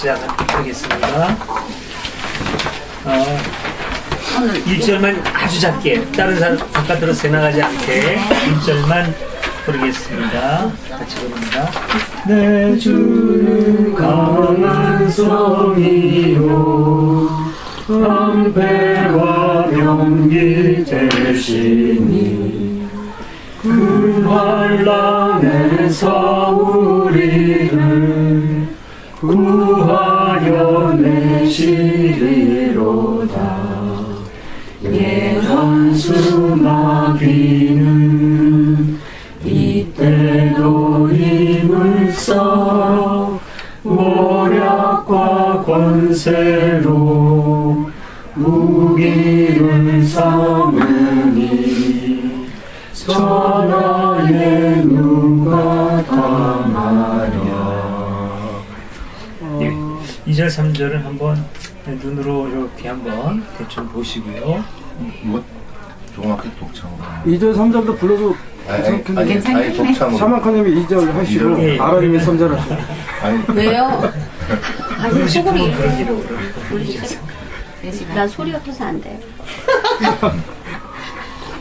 시작하겠습니다. 1절만 아주 작게, 다른 사람 바깥으로 새나가지 않게 1절만 부르겠습니다. 같이 부릅니다. 내 주는 강한 성이요 방패와 병기 되시니 그 환난에서 우리를 구하여 내시리로다. 예언수 마귀는 이때도 힘을 써 모략과 권세로 무기를 삼으니 천하의 눈과 당하랴. 2절 3절은 한번 눈으로 이렇게 한번 대충 보시고요. 뭐 정확히 독창으로 2절 3절도 불러도 괜찮겠네. 아니 독창으로 사마카님이 2절 하시고 예. 아라님이 3절 하시고. 아니 왜요? 아니 소금이 부르기로 난 소리가 커서 안 돼요.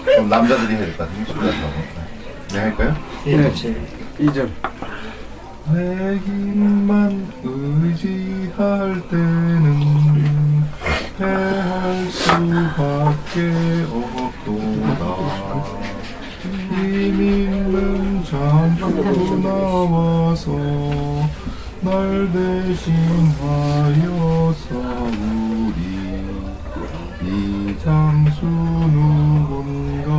그럼 남자들이 해야 될 것 같은데 소리가 나고. 네 할까요? 예, 네. 같이. 2절. 내 힘만 의지할 때는 패할 수밖에 없도다. 힘 있는 장수 나와서 날 대신하여 싸우리. 이 장수 누군가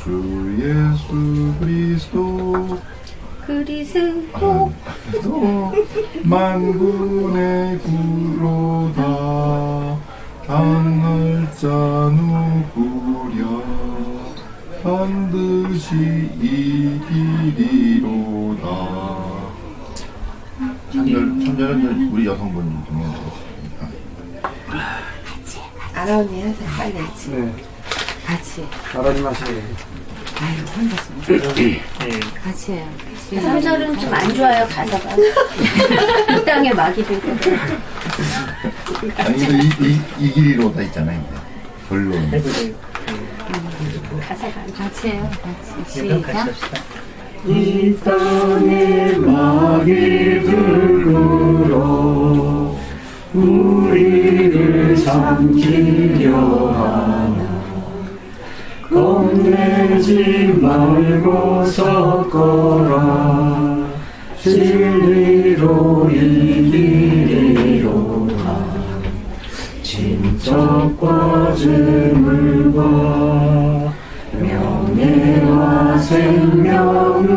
주 예수 그리스도 만군의 구로다. 당할 자 누구랴 반드시 이기리로다. 3절은 우리 여성분 중에 아라운이 하세요. 빨리 같이. 네. 같이. 아라님 하시고. 아유, 혼자서. 같이 해요. 3절은 좀 안 좋아요, 가사가. 이 땅에 막이 될 거예요. 아니 근데 이기리로다 있잖아요. 결론. 해보세요. 가사가 안 좋아요. 같이 해요. 같이. 이거 같이 시작. 합시다. 이 땅에 막이 들으러 우리를 삼키려 하나. 겁내지 말고 섞어라. 진리로 이기리로다. 진척과 재물과 명예와 생명을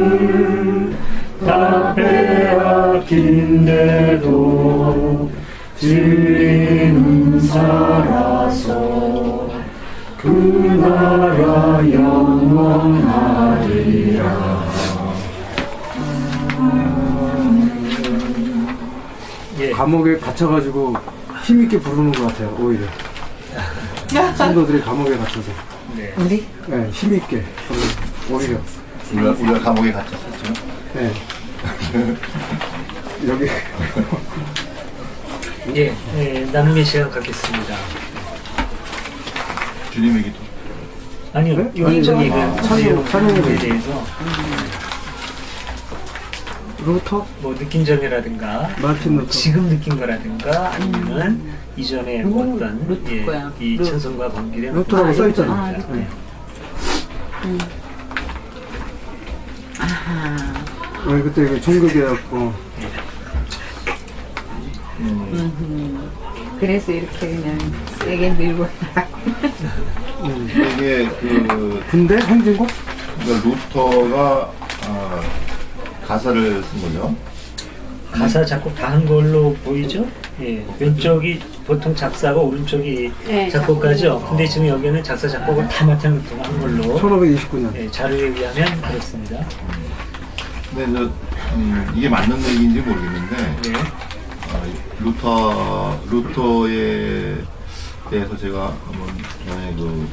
다 빼앗긴데도 진리는 살아서 그 나라 영원하리라. 예. 감옥에 갇혀가지고 힘있게 부르는 것 같아요, 오히려. 성도들이 감옥에 갇혀서. 네. 우리? 네, 힘있게. 오히려. 우리가 감옥에 갇혔었죠. 네. 여기. 예, 나눔의 시간 갖겠습니다. 주님의 기도. 아니요, 네? 여기 저기 그 찬양에 찬양에 대해서 루터? 뭐 느낀 점이라든가 마틴 루터. 지금 느낀 거라든가 아니면 이전에 어떤 루터 거야. 이 천성과 관계된 루터라고 써있잖아요. 아, 네. 아하. 왜 그때 그 종교개혁 그래서 이렇게 그냥 세게 밀고 이게 그 군대? 행진곡? 루터가 가사를 쓴 거죠. 가사 작곡 다 한 걸로 보이죠? 예, 왼쪽이 보통 작사고 오른쪽이 네, 작곡가죠. 근데 지금 여기는 작사 작곡을 다 마틴 루터가 한 걸로 1529년. 예, 자료에 의하면 그렇습니다. 근데 이게 맞는 얘기인지 모르겠는데 예. 루터에 대해서 제가 한번 전에 그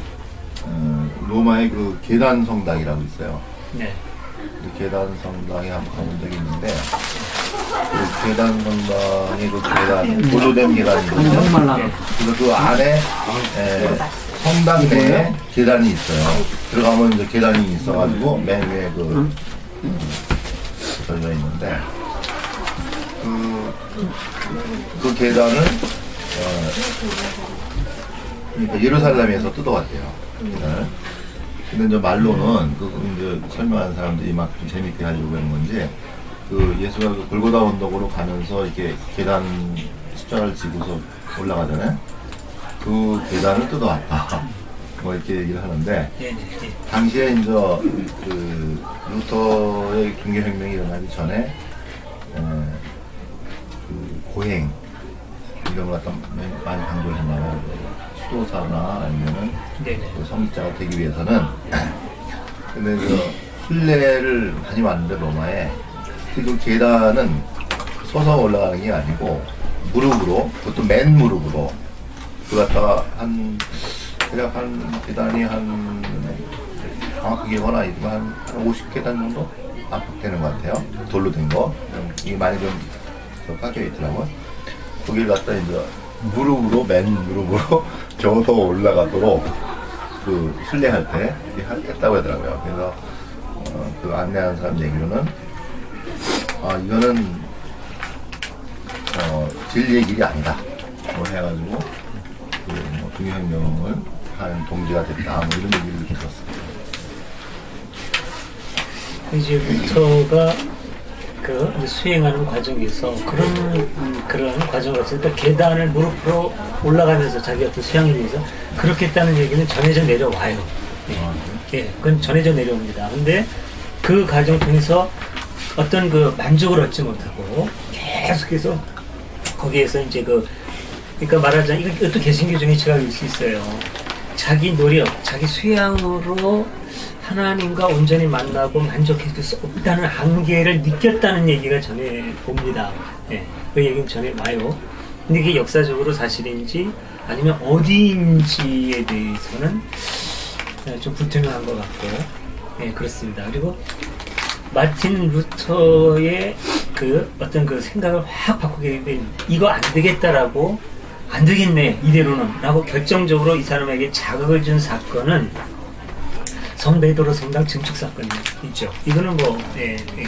로마의 그 계단 성당이라고 있어요. 네. 그 계단 성당에 한번 가본 적이 있는데 그 계단 건방에 그 계단, 돌로 된 계단이 있거든요. 정말 나. 그래서 그 안에 성당 내에 계단이 있어요. 들어가면 이제 계단이 있어가지고 맨 위에 저기가 있는데 그 계단을 그러니까 예루살렘에서 뜯어왔대요. 네. 근데 이제 말로는 이제 설명하는 사람들이 막 좀 재밌게 하려고 하는 건지 그 예수가 그 골고다 언덕으로 가면서 이렇게 계단 십자가를 지고서 올라가잖아요. 그 계단을 뜯어왔다. 뭐 이렇게 얘기를 하는데 당시에 이제 그 루터의 종교혁명이 일어나기 전에 그 고행 이런 걸 갖다 많이 강조를 했나봐요. 수도사나 아니면은 그 성직자가 되기 위해서는 근데 그 순례를 많이 왔는데 로마에 그 계단은 서서 올라가는 게 아니고 무릎으로 그것도 맨 무릎으로 그 갖다가 대략 한 계단이 정확하게 기억은 아니지만 한 50계단 정도 압박되는 것 같아요. 돌로 된 거. 이게 많이 좀 깎여 있더라고요. 거기를 갖다 이제 무릎으로, 맨 무릎으로 저어서 올라가도록 그 순례할 때 했다고 하더라고요. 그래서 그 안내하는 사람 얘기로는 이거는 진리의 길이 아니다. 뭐 해가지고 그 종교혁명을 하는 동기가 됐다. 뭐 이런 얘기를 들었어요. 이제 루터가 그 수행하는 과정에서 그런 과정 같은 계단을 무릎으로 올라가면서 자기 어떤 수양을 위해서 그렇게 했다는 얘기는 전해져 내려와요. 예, 그건 전해져 내려옵니다. 근데 그 과정 통해서 어떤 그 만족을 얻지 못하고 계속해서 거기에서 이제 그러니까 말하자면 이것도 개신교 중에 지각일 수 있어요. 자기 노력, 자기 수양으로 하나님과 온전히 만나고 만족해줄 수 없다는 한계를 느꼈다는 얘기가 전해 봅니다. 예, 그 얘기는 전해 와요. 근데 이게 역사적으로 사실인지 아니면 어디인지에 대해서는 좀 불투명한 것 같고, 예, 그렇습니다. 그리고 마틴 루터의 그 어떤 그 생각을 확 바꾸게 된 이거 안 되겠다라고 안 되겠네 이대로는 라고 결정적으로 이 사람에게 자극을 준 사건은 성베드로 성당 증축 사건이죠. 이거는 뭐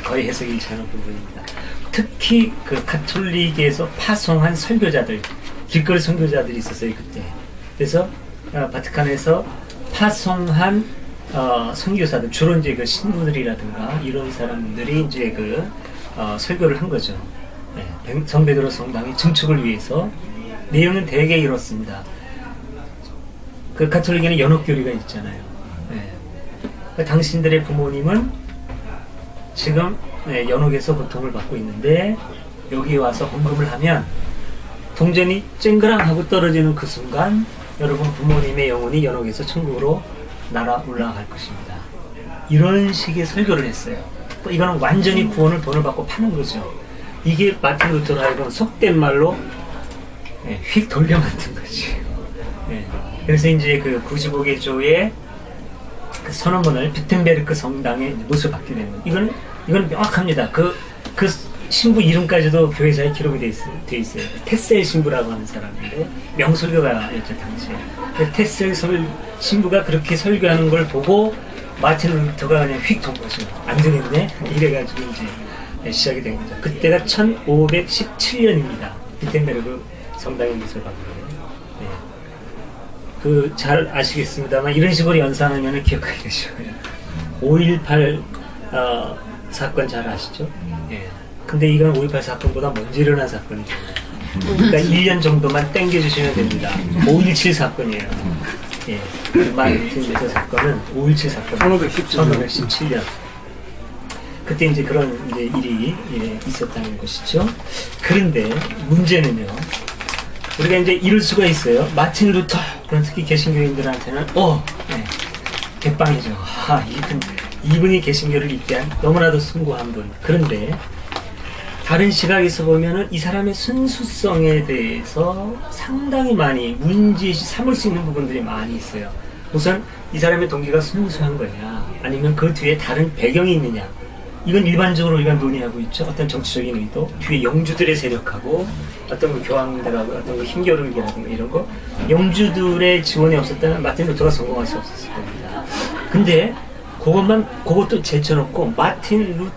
거의 해석이 일치 않은 부분입니다. 특히 그 가톨릭에서 파송한 설교자들, 길거리 선교자들이 있었어요 그때. 그래서 바티칸에서 파송한 선교사들, 주로 이제 그 신부들이라든가 이런 사람들이 이제 그 설교를 한 거죠. 성베드로 성당의 증축을 위해서. 내용은 대개 이렇습니다. 그 가톨릭에는 연옥교리가 있잖아요. 당신들의 부모님은 지금 연옥에서 고통을 받고 있는데 여기 와서 헌금을 하면 동전이 쨍그랑하고 떨어지는 그 순간 여러분 부모님의 영혼이 연옥에서 천국으로 날아 올라갈 것입니다. 이런 식의 설교를 했어요. 이거는 완전히 구원을 돈을 받고 파는 거죠. 이게 마틴 루터로 하여금 속된 말로 휙 돌려 만든 거지. 그래서 이제 그 95개 조의 그 선언문을 비텐베르크 성당에 못을 받게 되는 이건 명확합니다. 그 신부 이름까지도 교회사에 기록이 돼 있어요. 테셀 신부라고 하는 사람인데 명설교가였죠 당시에. 테셀 신부가 그렇게 설교하는 걸 보고 마틴 루터가 그냥 휙 돈 거죠. 안 되겠네 이래가지고 이제 시작이 된 거죠. 그때가 1517년입니다. 비텐베르크 성당의 못을 받고. 잘 아시겠습니다만 이런 식으로 연상하면 기억하기가 쉬워요. 5.18 사건 잘 아시죠? 예. 근데 이건 5.18 사건보다 먼저 일어난 사건이잖아요. 그러니까 1년 정도만 땡겨주시면 됩니다. 5.17 사건이에요. 예. 마틴 사건은 5.17 사건. 1517년. 그때 이제 그런 이제 일이 있었다는 것이죠. 그런데 문제는요. 우리가 이제 이럴 수가 있어요. 마틴 루터, 그런 특히 개신교인들한테는, 대빵이죠. 이분이 개신교를 입대한 너무나도 숭고한 분. 그런데, 다른 시각에서 보면은 이 사람의 순수성에 대해서 상당히 많이 문제시 삼을 수 있는 부분들이 많이 있어요. 우선, 이 사람의 동기가 순수한 거냐, 아니면 그 뒤에 다른 배경이 있느냐. 이건 일반적으로 우리가 논의하고 있죠. 어떤 정치적인 의도, 뒤에 영주들의 세력하고 어떤 그 교황들하고 어떤 그 힘겨루기라든가 이런 거, 영주들의 지원이 없었다면 마틴 루터가 성공할 수 없었을 겁니다. 근데 그것도 제쳐놓고 마틴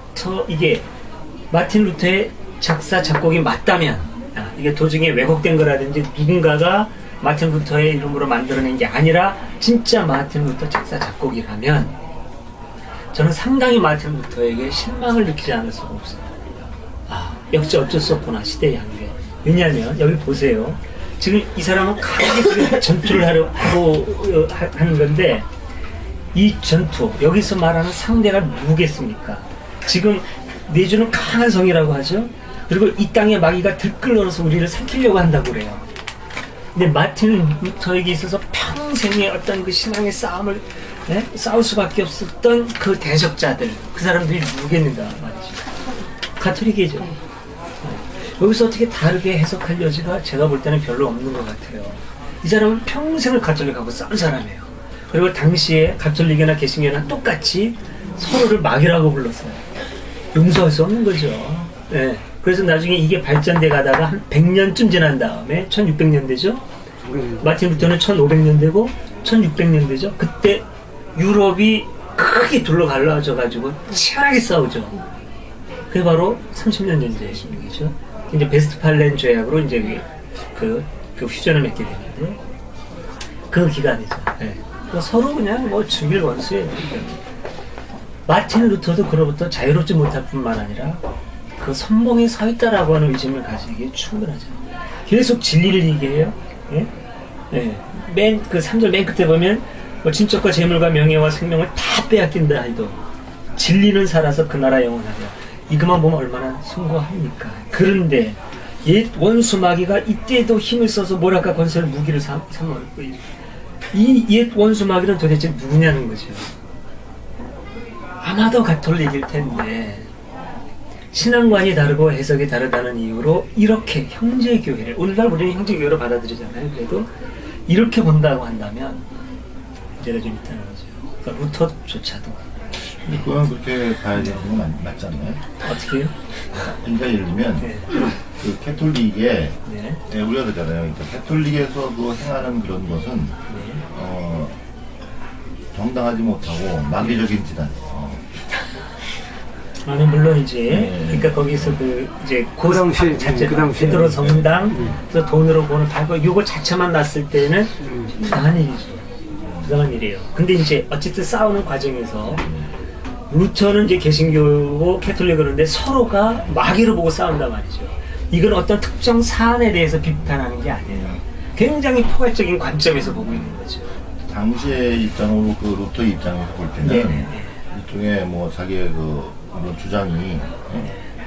루터의 작사 작곡이 맞다면, 이게 도중에 왜곡된 거라든지 누군가가 마틴 루터의 이름으로 만들어낸 게 아니라 진짜 마틴 루터 작사 작곡이라면 저는 상당히 마틴 루터에게 실망을 느끼지 않을 수가 없어요. 역시 어쩔 수 없구나, 시대의 한계. 왜냐하면 여기 보세요. 지금 이 사람은 강하게 지금 전투를 하는 건데, 이 전투, 여기서 말하는 상대가 누구겠습니까? 지금 내주는 강한 성이라고 하죠. 그리고 이 땅의 마귀가 들끓어서 우리를 삼키려고 한다고 그래요. 근데 마틴 루터에게 있어서 평생의 어떤 그 신앙의 싸움을 싸울 수밖에 없었던 그 대적자들, 그 사람들이 누구겠는가 말이죠. 가톨릭이죠. 여기서 어떻게 다르게 해석할 여지가 제가 볼 때는 별로 없는 것 같아요. 이 사람은 평생을 가톨릭하고 싸운 사람이에요. 그리고 당시에 가톨릭이나 개신교나 똑같이 서로를 마귀라고 불렀어요. 용서할 수 없는 거죠. 네. 그래서 나중에 이게 발전돼 가다가 한 100년쯤 지난 다음에 1600년대죠. 마틴 루터는 1500년대고 1600년대죠. 그때 유럽이 크게 둘러갈라져 가지고 치열하게 싸우죠. 그게 바로 30년 전의 얘기죠. 이제 베스트팔렌 조약으로 이제 그 휴전을 맺게 되는데 그 기간이죠. 네. 서로 그냥 뭐 죽일 원수예요. 마틴 루터도 그로부터 자유롭지 못할 뿐만 아니라 그 선봉에 서 있다라고 하는 의심을 가지기에 충분하죠. 계속 진리를 얘기해요. 예? 예. 맨 그 3절 맨 끝에 보면 뭐 친척과 재물과 명예와 생명을 다 빼앗긴다 해도 진리는 살아서 그 나라 영원하려. 이것만 보면 얼마나 숭고합니까? 그런데 옛 원수 마귀가 이때도 힘을 써서 뭐랄까 권세를 무기를 삼아놓고 이 옛 원수 마귀는 도대체 누구냐는 거죠. 아마도 가톨릭일 텐데 신앙관이 다르고 해석이 다르다는 이유로 이렇게 형제교회를, 오늘날 우리는 형제교회로 받아들이잖아요. 그래도 이렇게 본다고 한다면 문제가 좀 있다는 거죠. 그러니까 루터조차도. 그건 그렇게 봐야 되는 건 맞지 않나요? 어떻게 해요? 그러니까 예를 들면 네. 그 캐톨릭에 네. 우리가 그러잖아요. 그러니까 캐톨릭에서 그 행하는 그런 것은 네. 정당하지 못하고 마귀적인 지단. 물론 이제 그러니까 거기서 그 이제 그 당시, 자체 그 당시. 베드로 성당 그래서 돈으로 보는 발거 요거 자체만 났을 때는 부당한 일이죠. 부당한 일이에요. 근데 이제 어쨌든 싸우는 과정에서 루터는 이제 개신교고 캐톨릭 그런데 서로가 마귀로 보고 싸운단 말이죠. 이건 어떤 특정 사안에 대해서 비판하는 게 아니에요. 굉장히 포괄적인 관점에서 보고 있는 거죠. 당시의 입장으로 그 루터 입장에서 볼 때는 네네. 일종의 뭐 자기의 그 그런 주장이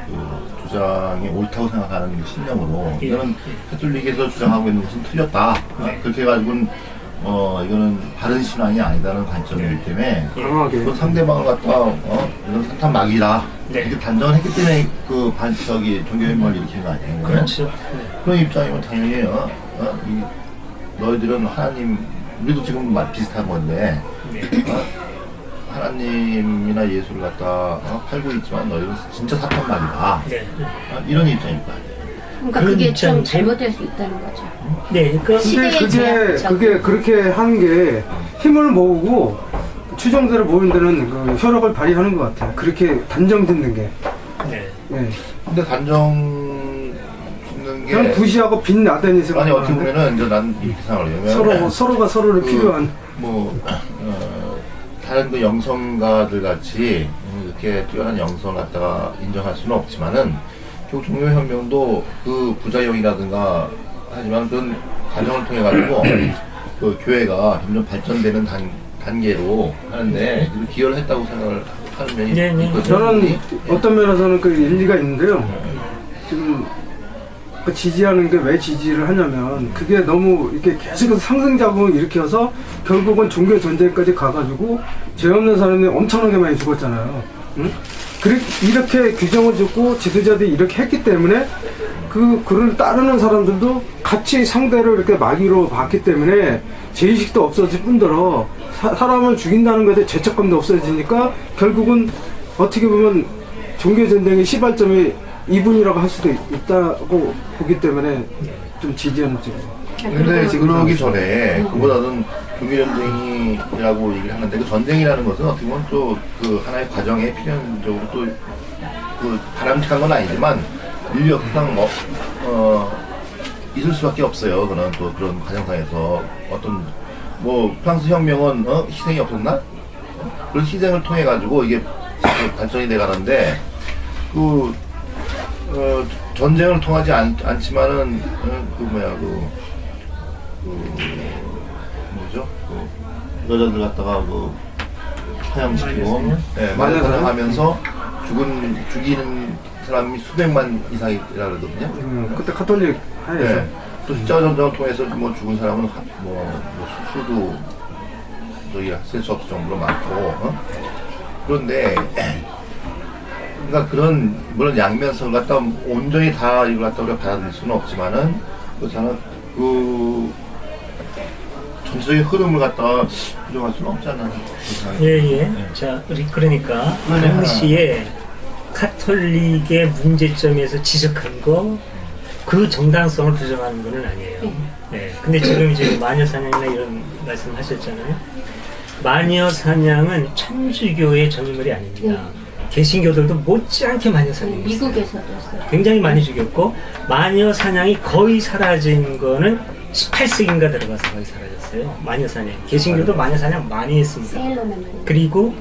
그 주장이 옳다고 생각하는 신념으로 예. 이거는 캐톨릭에서 주장하고 있는 것은 틀렸다. 네. 그렇게 해가지고는 이거는 바른 신앙이 아니다는 관점이기 때문에 그 상대방을 갖다 이런 사탄 마귀다 네. 이렇게 단정을 했기 때문에 그 종교협력을 일으킨 거 아니에요? 그렇죠. 네. 그런 입장이면 당연히 너희들은 하나님, 우리도 지금 비슷한 건데 네. 하나님이나 예수를 갖다 팔고 있지만 너희는 진짜 사탄 마귀다. 네. 이런 입장일 거 아니에요. 그러니까 그런 그게 좀 입장이지. 잘못될 수 있다는 거죠. 네. 그러니까 근데 제약. 그게 그렇게 하는 게 힘을 모으고 추종자를 모으는 데는 그 효력을 발휘하는 것 같아요. 그렇게 단정 짓는 게. 네. 네. 근데 단정 짓는 게 그냥 부시하고 빈 나대니 아니 어떻게 보면은 이제 난 이렇게 생각을 해요. 서로가 서로를 필요한. 다른 그 영성가들 같이 이렇게 뛰어난 영성을 갖다가 인정할 수는 없지만은 결국 종교혁명도 그 부작용이라든가 하지만 그런 과정을 통해 가지고 그 교회가 점점 발전되는 단계로 하는데 기여를 했다고 생각을 하는 면이 네. 있거든요. 저는 어떤 면에서는 그 일리가 있는데요. 지금 그 지지하는 게 왜 지지를 하냐면 그게 너무 이렇게 계속해서 상승작용을 일으켜서 결국은 종교 전쟁까지 가가지고 죄 없는 사람이 엄청나게 많이 죽었잖아요. 응? 이렇게 규정을 짓고 지도자들이 이렇게 했기 때문에 그를 따르는 사람들도 같이 상대를 이렇게 마귀로 봤기 때문에 죄의식도 없어질 뿐더러 사람을 죽인다는 것에 죄책감도 없어지니까 결국은 어떻게 보면 종교 전쟁의 시발점이 이분이라고 할 수도 있다고 보기 때문에 좀 지지하는 쪽이에요. 근데 그러기 전에 그보다는 종교전쟁이라고 얘기를 하는데 그 전쟁이라는 것은 어떻게 보면 또 그 하나의 과정에 필연적으로 또 그 바람직한 건 아니지만 인류 역사상 있을 수밖에 없어요. 그런 또 그런 과정상에서 어떤 뭐 프랑스 혁명은 희생이 없었나? 그런 희생을 통해 가지고 이게 발전이 돼 가는데 그 전쟁을 통하지 않지만은 뭐죠? 여자들 갖다가 사형시키고 마녀사냥하면서 죽이는 사람이 수백만 이상이라 그러거든요. 그때 카톨릭 하에서 네. 또 십자가 전쟁을 통해서 뭐 죽은 사람은 수도 저기 셀 수 없을 정도로 많고 그런데 그러니까 그런 물론 양면성을 갖다 온전히 다 이걸 갖다 우리가 받아들일 수는 없지만은 그렇잖아 그 전체적인 흐름을 갖다가 부정할 수는 없잖아. 예예. 네. 자 우리 그러니까 당시에 카톨릭의 문제점에서 지적한 거 그 정당성을 부정하는 것은 아니에요. 네. 근데 지금 이제 마녀 사냥이나 이런 말씀하셨잖아요. 마녀 사냥은 천주교의 전유물이 아닙니다. 개신교들도 못지않게 마녀 사냥이 미국에서도 했어요. 굉장히 많이 죽였고 마녀 사냥이 거의 사라진 거는 18세기인가 들어가서 거의 사라졌어요. 마녀 사냥. 개신교도 마녀 사냥 많이 했습니다. 세일러맨. 그리고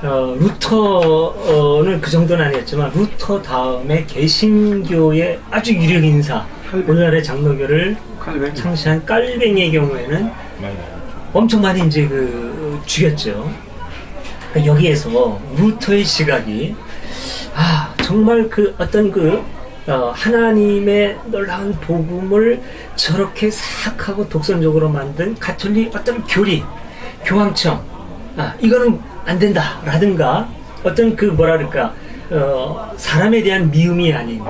루터는 그 정도는 아니었지만 루터 다음에 개신교의 아주 유력 인사 오늘날의 장로교를 창시한 깔뱅이의 경우에는 엄청 많이 이제 죽였죠. 여기에서 루터의 시각이 정말 어떤 하나님의 놀라운 복음을 저렇게 사악하고 독선적으로 만든 가톨릭 어떤 교황청 이거는 안 된다 라든가 어떤 사람에 대한 미움이 아닌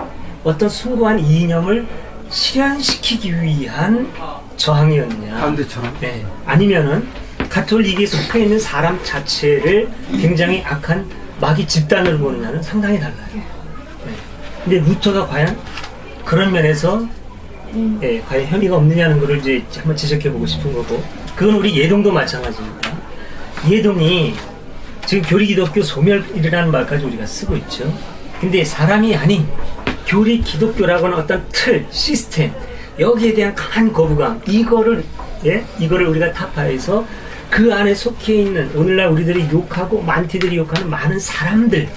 어떤 숭고한 이념을 실현시키기 위한 저항이었냐 반대처럼 네. 아니면은 가톨릭에 속해 있는 사람 자체를 굉장히 악한 마귀 집단으로 보느냐는 상당히 달라요. 네. 근데 루터가 과연 그런 면에서 과연 혐의가 없느냐는 것을 이제 한번 지적해보고 싶은 거고 그건 우리 예동도 마찬가지입니다. 예동이 지금 교리기독교 소멸이라는 말까지 우리가 쓰고 있죠. 근데 사람이 아닌 교리 기독교라고는 어떤 틀, 시스템 여기에 대한 강한 거부감 이거를 우리가 타파해서 그 안에 속해 있는 오늘날 우리들이 욕하고 만티들이 욕하는 많은 사람들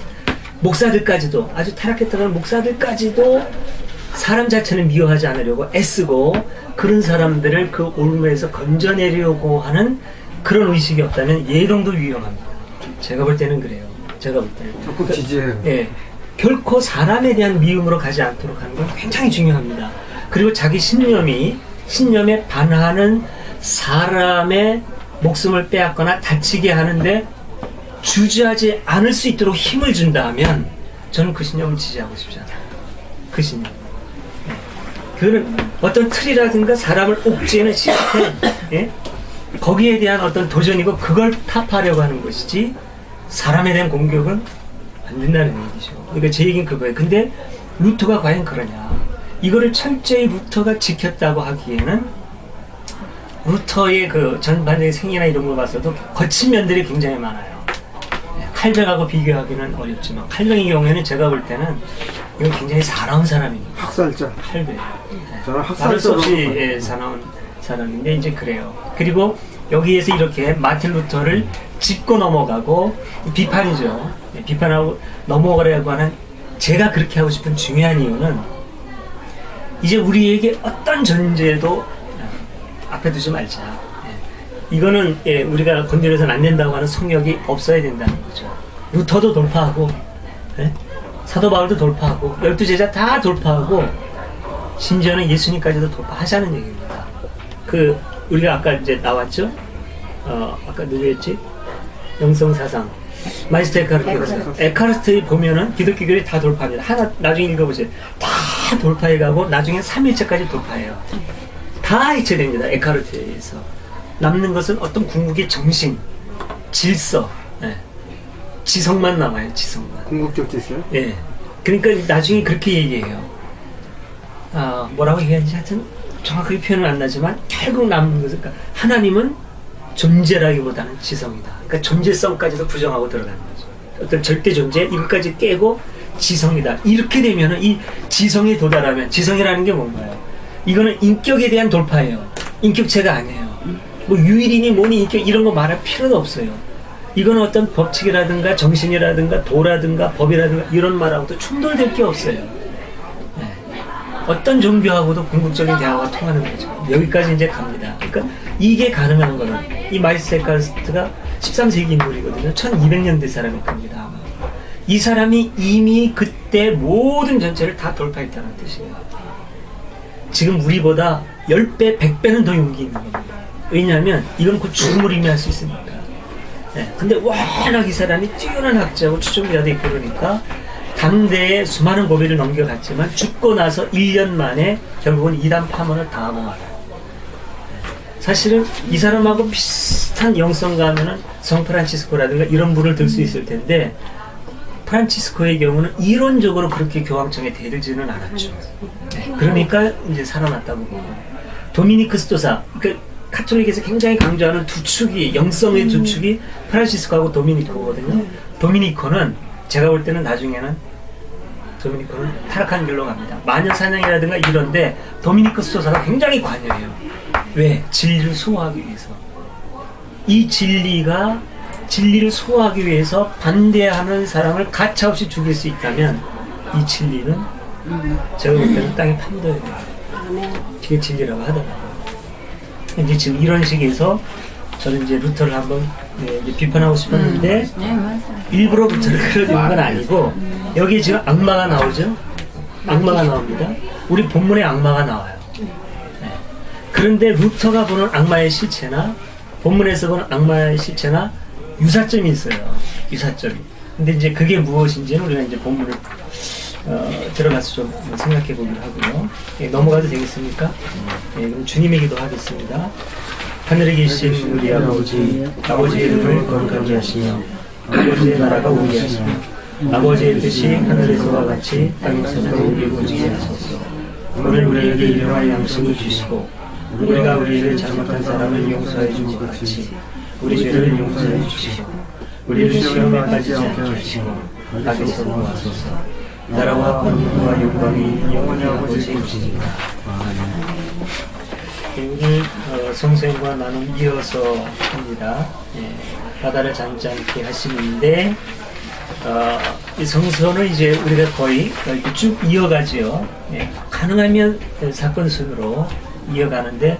목사들까지도 아주 타락했다는 목사들까지도 사람 자체는 미워하지 않으려고 애쓰고 그런 사람들을 그 올무에서 건져내려고 하는 그런 의식이 없다면 예동도 위험합니다. 제가 볼 때는 그래요. 제가 볼 때는 적극 지지해요. 결코 사람에 대한 미움으로 가지 않도록 하는 건 굉장히 중요합니다. 그리고 자기 신념에 반하는 사람의 목숨을 빼앗거나 다치게 하는데 주저하지 않을 수 있도록 힘을 준다면 저는 그 신념을 지지하고 싶지 않아요. 그 신념. 그거는 어떤 틀이라든가 사람을 옥죄는 시스템 거기에 대한 어떤 도전이고 그걸 타파하려고 하는 것이지 사람에 대한 공격은 안 된다는 얘기죠. 그러니까 제 얘기는 그거예요. 근데 루터가 과연 그러냐 이거를 철저히 루터가 지켰다고 하기에는 루터의 전반적인 생애나 이런 걸 봤어도 거친 면들이 굉장히 많아요. 칼뱅하고 비교하기는 어렵지만 칼뱅의 경우에는 제가 볼 때는 이건 굉장히 사나운 사람입니다. 학살자. 칼뱅. 저는 말할 수 학살자로 없이 사나운 사람인데 이제 그래요. 그리고 여기에서 이렇게 마틴 루터를 짚고 넘어가고 비판이죠. 비판하고 넘어가려고 하는 제가 그렇게 하고 싶은 중요한 이유는 이제 우리에게 어떤 전제도 앞에 두지 말자. 이거는 우리가 건드려서는 안 된다고 하는 성역이 없어야 된다는 거죠. 루터도 돌파하고 사도 바울도 돌파하고 12제자 다 돌파하고 심지어는 예수님까지도 돌파하자는 얘기입니다. 우리가 아까 이제 나왔죠? 아까 누구였지? 영성사상 마이스터 에카르트 보면은 기독교 교리 다 돌파합니다. 나중에 읽어보세요. 다 돌파해가고 나중에 3일체까지 돌파해요. 다 해체됩니다. 에카르트에 의해서. 남는 것은 어떤 궁극의 정신, 질서, 지성만 남아요. 지성만. 궁극적 지수요? 예. 그러니까 나중에 그렇게 얘기해요. 뭐라고 얘기하는지 하여튼 정확하게 표현은 안 나지만 결국 남는 것은 그러니까 하나님은 존재라기보다는 지성이다. 그러니까 존재성까지도 부정하고 들어가는 거죠. 어떤 절대 존재 이것까지 깨고 지성이다. 이렇게 되면은 이 지성에 도달하면 지성이라는 게 뭔가요? 이거는 인격에 대한 돌파예요. 인격체가 아니에요. 뭐 유일이니 뭐니 인격 이런 거 말할 필요도 없어요. 이건 어떤 법칙이라든가 정신이라든가 도라든가 법이라든가 이런 말하고도 충돌될 게 없어요. 네. 어떤 종교하고도 궁극적인 대화가 통하는 거죠. 여기까지 이제 갑니다. 그러니까 이게 가능한 거는 이 마이스 에카르스트가 13세기 인물이거든요. 1200년대 사람일 겁니다. 아마. 이 사람이 이미 그때 모든 전체를 다 돌파했다는 뜻이에요. 지금 우리보다 10배, 100배는 더 용기 있는 겁니다. 왜냐하면 이건 곧 죽음을 의미할 수 있으니까. 네. 근데 워낙 이 사람이 뛰어난 학자고 추종자도 있고 그러니까 당대에 수많은 고비를 넘겨갔지만 죽고 나서 1년 만에 결국은 이단 파문을 당하고 말아요. 사실은 이 사람하고 비슷한 영성가면은 성 프란치스코라든가 이런 분을 들 수 있을 텐데 프란치스코의 경우는 이론적으로 그렇게 교황청에 대들지는 않았죠. 네. 그러니까 이제 살아났다고 보고 도미니크 스토사 그러니까 카톨릭에서 굉장히 강조하는 두 축이 영성의 두 축이 프란치스코하고 도미니코거든요. 도미니코는 제가 볼 때는 나중에는 도미니코는 타락한 길로 갑니다. 마녀사냥이라든가 이런데 도미니크 스토사가 굉장히 관여해요. 왜? 진리를 수호하기 위해서. 이 진리를 수호하기 위해서 반대하는 사람을 가차없이 죽일 수 있다면 이 진리는 제가 볼 때는 땅에 파묻어야 돼요. 그게 진리라고 하더라고요. 이제 지금 이런 식에서 저는 이제 루터를 한번 이제 비판하고 싶었는데 일부러 루터를 끌어들인 건 아니고 여기 지금 악마가 나오죠? 악마가 나옵니다. 우리 본문에 악마가 나와요. 네. 그런데 루터가 보는 악마의 실체나 본문에서 보는 악마의 실체나 유사점이 있어요. 유사점이. 근데 이제 그게 무엇인지는 우리가 이제 본문을 들어가서 좀 생각해 보기로 하고요. 예, 넘어가도 되겠습니까? 예, 그럼 주님의 기도 하겠습니다. 하늘에 계신 우리 아버지, 아버지의 이름을 거룩하게 하시며 아버지의 나라가 오게 하시며 아버지의 뜻이 하늘에서와 같이 땅에서도 이루어지게 하소서. 오늘 우리에게 일용할 양식을 주시고 우리가 우리를 잘못한 사람을 용서해 준 것 같이 우리 죄를 용서해 주시고 우리를 시험에 빠지지 않게 하시고 악에서 구하소서. 나라와 권능과 영광이 영원히 아버지의 것이니라. 오늘 성생과 나눔 이어서 합니다. 예, 바다를 잔잔케 하시는데 이 성서는 이제 우리가 거의 이렇게 쭉 이어가지요. 예, 가능하면 사건 순으로 이어가는데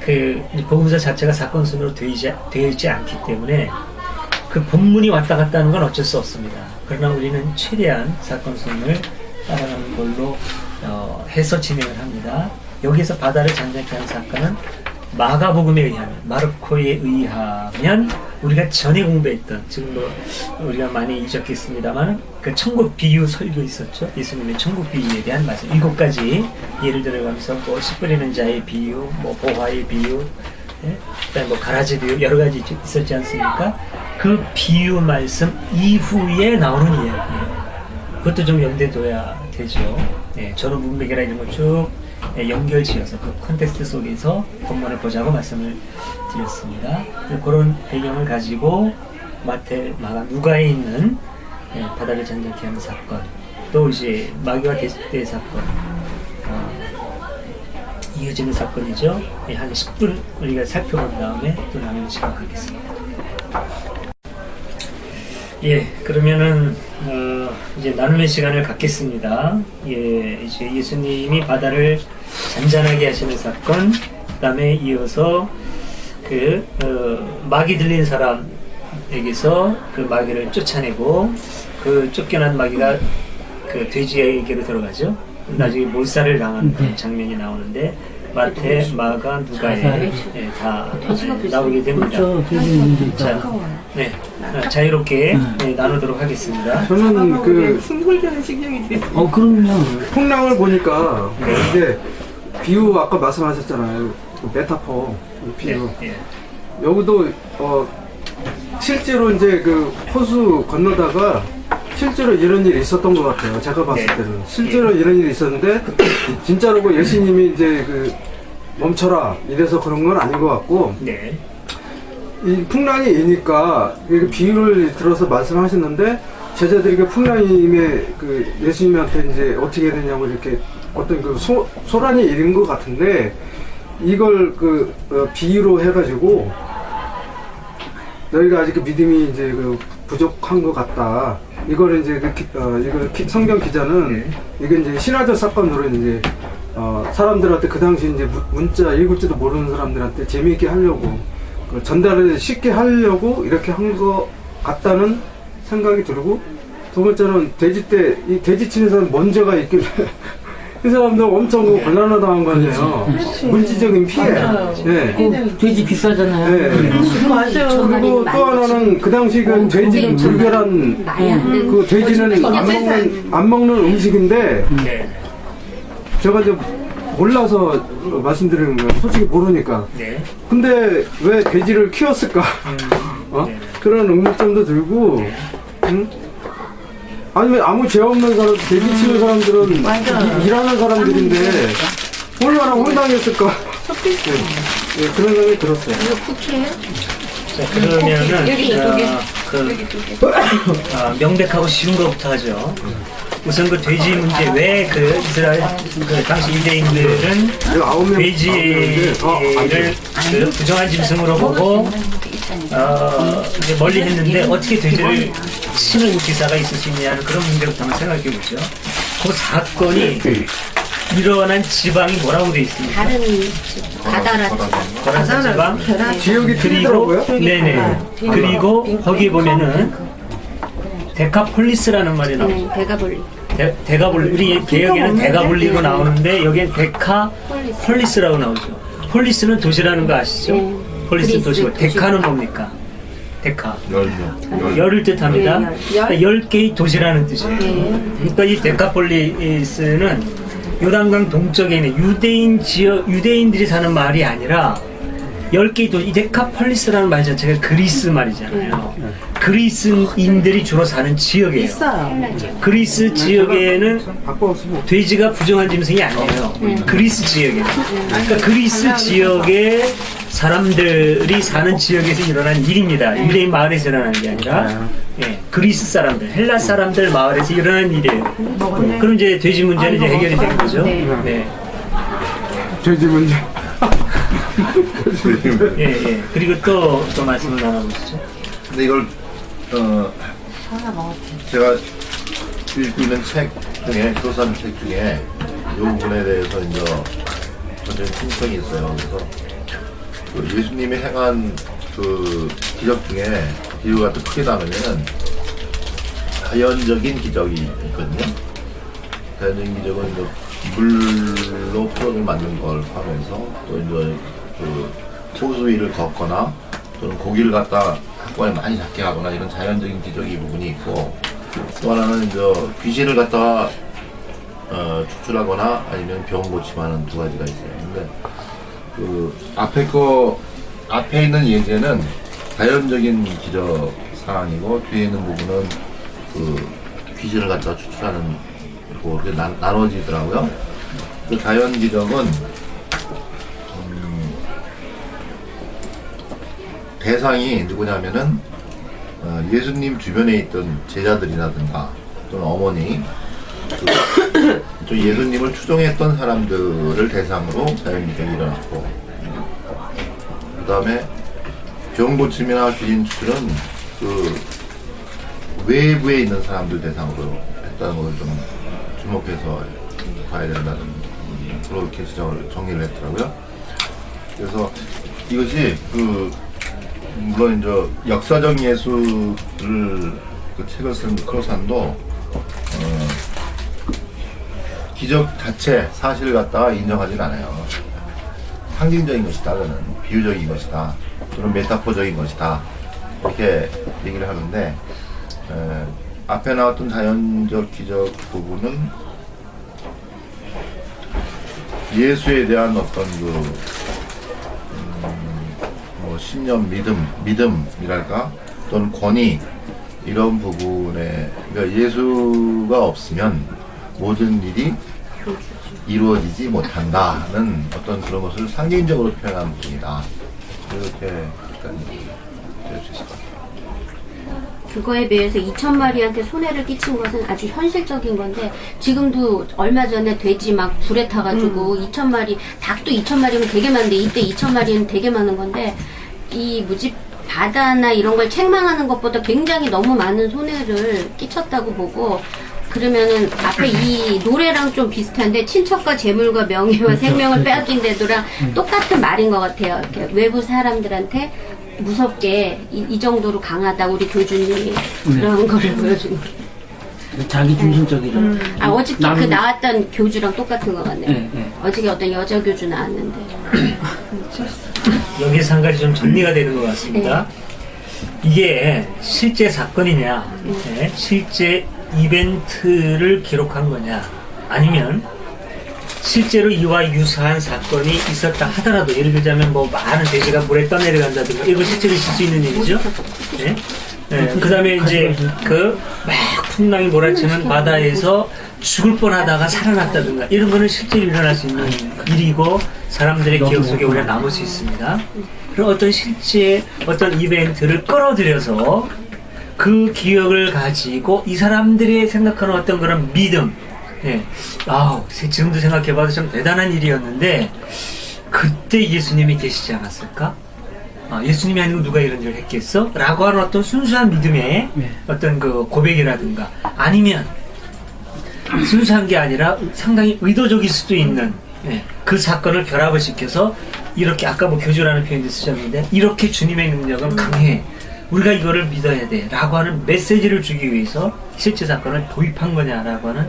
그 복음서 자체가 사건 순으로 되지 않기 때문에 그 본문이 왔다 갔다 하는 건 어쩔 수 없습니다. 그러나 우리는 최대한 사건 순을 따라가는 걸로 해서 진행을 합니다. 여기서 바다를 잔잔케 하는 사건은 마가복음에 의하면, 마르코에 의하면 우리가 전에 공부했던, 지금도 우리가 많이 잊었겠습니다만 그 천국 비유 설교 있었죠. 예수님의 천국 비유에 대한 말씀 7가지 예를 들어가면서 뭐 씨 뿌리는 자의 비유, 뭐 보화의 비유, 예? 그다음에 뭐 가라지 비유 여러 가지 있었지 않습니까? 그 비유 말씀 이후에 나오는 이야기예요. 그것도 좀 염두둬야 되죠. 예, 전후 문맥이나 이런 걸 쭉 연결지어서 그 컨텍스트 속에서 본문을 보자고 말씀을 드렸습니다. 그런 배경을 가지고 마태, 마가, 누가에 있는 바다를 잔잔케 하는 사건, 또 이제 마귀와 대속대의 사건, 이어지는 사건이죠. 한 10분 우리가 살펴본 다음에 또 나누는 시간 갖겠습니다. 예, 그러면은 이제 나눔의 시간을 갖겠습니다. 예, 이제 예수님이 바다를 잔잔하게 하시는 사건, 그다음에 이어서 그 마귀 들린 사람에게서 그 마귀를 쫓아내고 그 쫓겨난 마귀가 그 돼지에게로 들어가죠. 나중에 몰살을 당하는 그런 장면이 나오는데 마태, 마가, 누가에 다 나오게 됩니다. 자, 네, 자유롭게 나누도록 하겠습니다. 저는 그 숨골되는 신경이 됐어요. 그럼요. 풍랑을 보니까 이게 비유 아까 말씀하셨잖아요. 그 메타포 비유. 예. 여기도 실제로 이제 그 호수 건너다가 실제로 이런 일이 있었던 것 같아요. 제가 봤을 네. 때는 실제로 이런 일이 있었는데 진짜로 그 예수님이 이제 그 멈춰라 이래서 그런 건 아닌 것 같고 네. 이 풍랑이 이니까 그 비유를 들어서 말씀하셨는데 제자들에게 풍랑임에 그 예수님한테 이제 어떻게 해야 되냐고 이렇게 어떤 그 소란이 일인 것 같은데 이걸 그 비유로 해가지고 너희가 아직 그 믿음이 이제 그 부족한 것 같다. 이걸 이제 이걸 성경 기자는 이게 이제 신화적 사건으로 이제 사람들한테 그 당시 이제 문자 읽을지도 모르는 사람들한테 재미있게 하려고 그 전달을 쉽게 하려고 이렇게 한 것 같다는 생각이 들고 두 번째는 돼지 때 이 돼지 치는 사람 먼저가 있길래 이 사람들 엄청 곤란하다는 거 아니에요. 물질적인 피해. 네. 돼지 비싸잖아요. 네. 맞아요. 그리고 또 하나는 그 당시 그 돼지는 불결한 그 돼지는 안 먹는 음식인데 네. 제가 이제 몰라서 말씀드리는 거예요. 솔직히 모르니까. 네. 근데 왜 돼지를 키웠을까? 네. 그런 의문점도 들고, 응? 아니면 아무 죄 없는 사람, 돼지 치는 사람들은 일하는 사람들인데 얼마나 황당했을까? 네, 그런 생각이 들었어요. 자, 그러면은 명백하고 쉬운 것부터 하죠. 우선 그 돼지 문제 왜 그 이스라엘 그 당시 유대인들은 이거 9명 돼지를 그 부정한 짐승으로 보고 이제 멀리 했는데 어떻게 돼지를 치는 기사가 있을 수 있냐는 그런 문제부터 한번 생각해 보죠. 그 사건이 일어난 지방이 뭐라고 돼 있습니까? 다른 거란사 지방. 지역이 그리고 틀리더라고요? 네네. 그리고 거기에 보면은 데카폴리스라는 말이 나오죠. 대가볼리. 데가볼리. 우리 개혁에는 데가볼리로 나오는데 여기엔 데카폴리스라고 나오죠. 폴리스는 도시라는 거 아시죠? 네. 폴리스는 그리스 도시고 도시. 데카는 뭡니까? 데카. 열명. 열을 뜻합니다. 네, 그러니까 10개의 도시라는 뜻이에요. 그러니까 이 데카폴리스는 요단강 동쪽에 있는 유대인들이 사는 말이 아니라 10개의 도시, 이 데카폴리스라는 말 자체가 그리스 말이잖아요. 그리스인들이 주로 사는 지역이에요. 그리스 지역에는 바꿔서 돼지가 부정한 짐승이 아니에요. 그리스 지역에. 그러니까 그리스 지역에 사람들이 사는 지역에서 일어난 일입니다. 유대인 마을에서 일어나는 게 아니라 그리스 사람들, 헬라 사람들 마을에서 일어난 일이에요. 그럼 이제 돼지 문제는 이제 해결이 된 거죠. 네. 돼지 문제. 예. 그리고 또 말씀을 나눠보시죠. 근데 이걸 제가 읽고 있는 책 중에 교사는 책 중에 이 부분에 대해서 이제 전적인 충성이 있어요. 그래서 그 예수님이 행한 그 기적 중에 비유가 또 크게 나누면은 자연적인 기적이 있거든요. 자연적인 기적은 이제 물로 표현을 만든 걸 하면서 또 이제 그 호수 위를 걷거나 또는 고기를 갖다 한꺼번에 많이 잡게 하거나 이런 자연적인 기적이 부분이 있고 또 하나는 이제 귀신을 갖다가 추출하거나 아니면 병 고침하는 두 가지가 있어요. 근데 그 앞에 있는 예제는 자연적인 기적 상황이고 뒤에 있는 부분은 그 귀신을 갖다가 추출하는 거 이렇게 나눠지더라고요. 그 자연 기적은 대상이 누구냐면은 예수님 주변에 있던 제자들이라든가 또는 어머니 또 예수님을 추종했던 사람들을 대상으로 자연기적이 일어났고 그 다음에 병고침이나 귀신 추출은 그 외부에 있는 사람들 대상으로 했다는 것을 좀 주목해서 봐야 된다는 그렇게 정리를 했더라고요. 그래서 이것이 물론 이제 역사적 예술을 그 책을 쓴 크로산도 기적 자체 사실을 갖다가 인정하진 않아요. 상징적인 것이다, 그는 비유적인 것이다, 또는 메타포적인 것이다 이렇게 얘기를 하는데 앞에 나왔던 자연적 기적 부분은 예수에 대한 어떤 신념, 믿음이랄까 또는 권위 이런 부분에 그러니까 예수가 없으면 모든 일이 이루어지지 못한다는 어떤 그런 것을 상징적으로 표현한 부분이다. 이렇게 일단 될 수 있을 것 같아요. 그거에 비해서 2,000마리한테 손해를 끼친 것은 아주 현실적인 건데 지금도 얼마 전에 돼지 막 불에 타가지고 2,000마리 닭도 2,000마리면 되게 많은데 이때 2,000마리는 되게 많은 건데 이 바다나 이런 걸 책망하는 것보다 굉장히 너무 많은 손해를 끼쳤다고 보고 그러면은 앞에 이 노래랑 좀 비슷한데 친척과 재물과 명예와 생명을 빼앗긴 데도랑 똑같은 말인 것 같아요. 이렇게 외부 사람들한테 무섭게 이 정도로 강하다 우리 교주님이 그런 거를 보여주는 게. 자기 중심적이죠. 어저께 그 나왔던 교주랑 똑같은 것 같네요. 네. 어저께 어떤 여자 교주 나왔는데. 여기서 한 가지 좀 정리가 되는 것 같습니다. 이게 실제 사건이냐, 실제 이벤트를 기록한 거냐, 아니면 실제로 이와 유사한 사건이 있었다 하더라도 예를 들자면 뭐 많은 돼지가 물에 떠내려간다든가 이거 실제로 있을 수 있는 일이죠. 그 다음에 이제 막 풍랑이 몰아치는 바다에서 죽을 뻔하다가 살아났다든가 이런 거는 실제로 일어날 수 있는 일이고 사람들의 기억 속에 오래 남을 수 있습니다. 그럼 어떤 실제 어떤 이벤트를 끌어들여서 그 기억을 가지고 이 사람들이 생각하는 어떤 그런 믿음, 지금도 생각해봐도 참 대단한 일이었는데 그때 예수님이 계시지 않았을까? 예수님이 아니고 누가 이런 일을 했겠어? 라고 하는 어떤 순수한 믿음의 어떤 그 고백이라든가 아니면 순수한 게 아니라 상당히 의도적일 수도 있는 그 사건을 결합을 시켜서 이렇게 아까 뭐 교주라는 표현도 쓰셨는데 이렇게 주님의 능력은 강해 우리가 이거를 믿어야 돼 라고 하는 메시지를 주기 위해서 실제 사건을 도입한 거냐라고 하는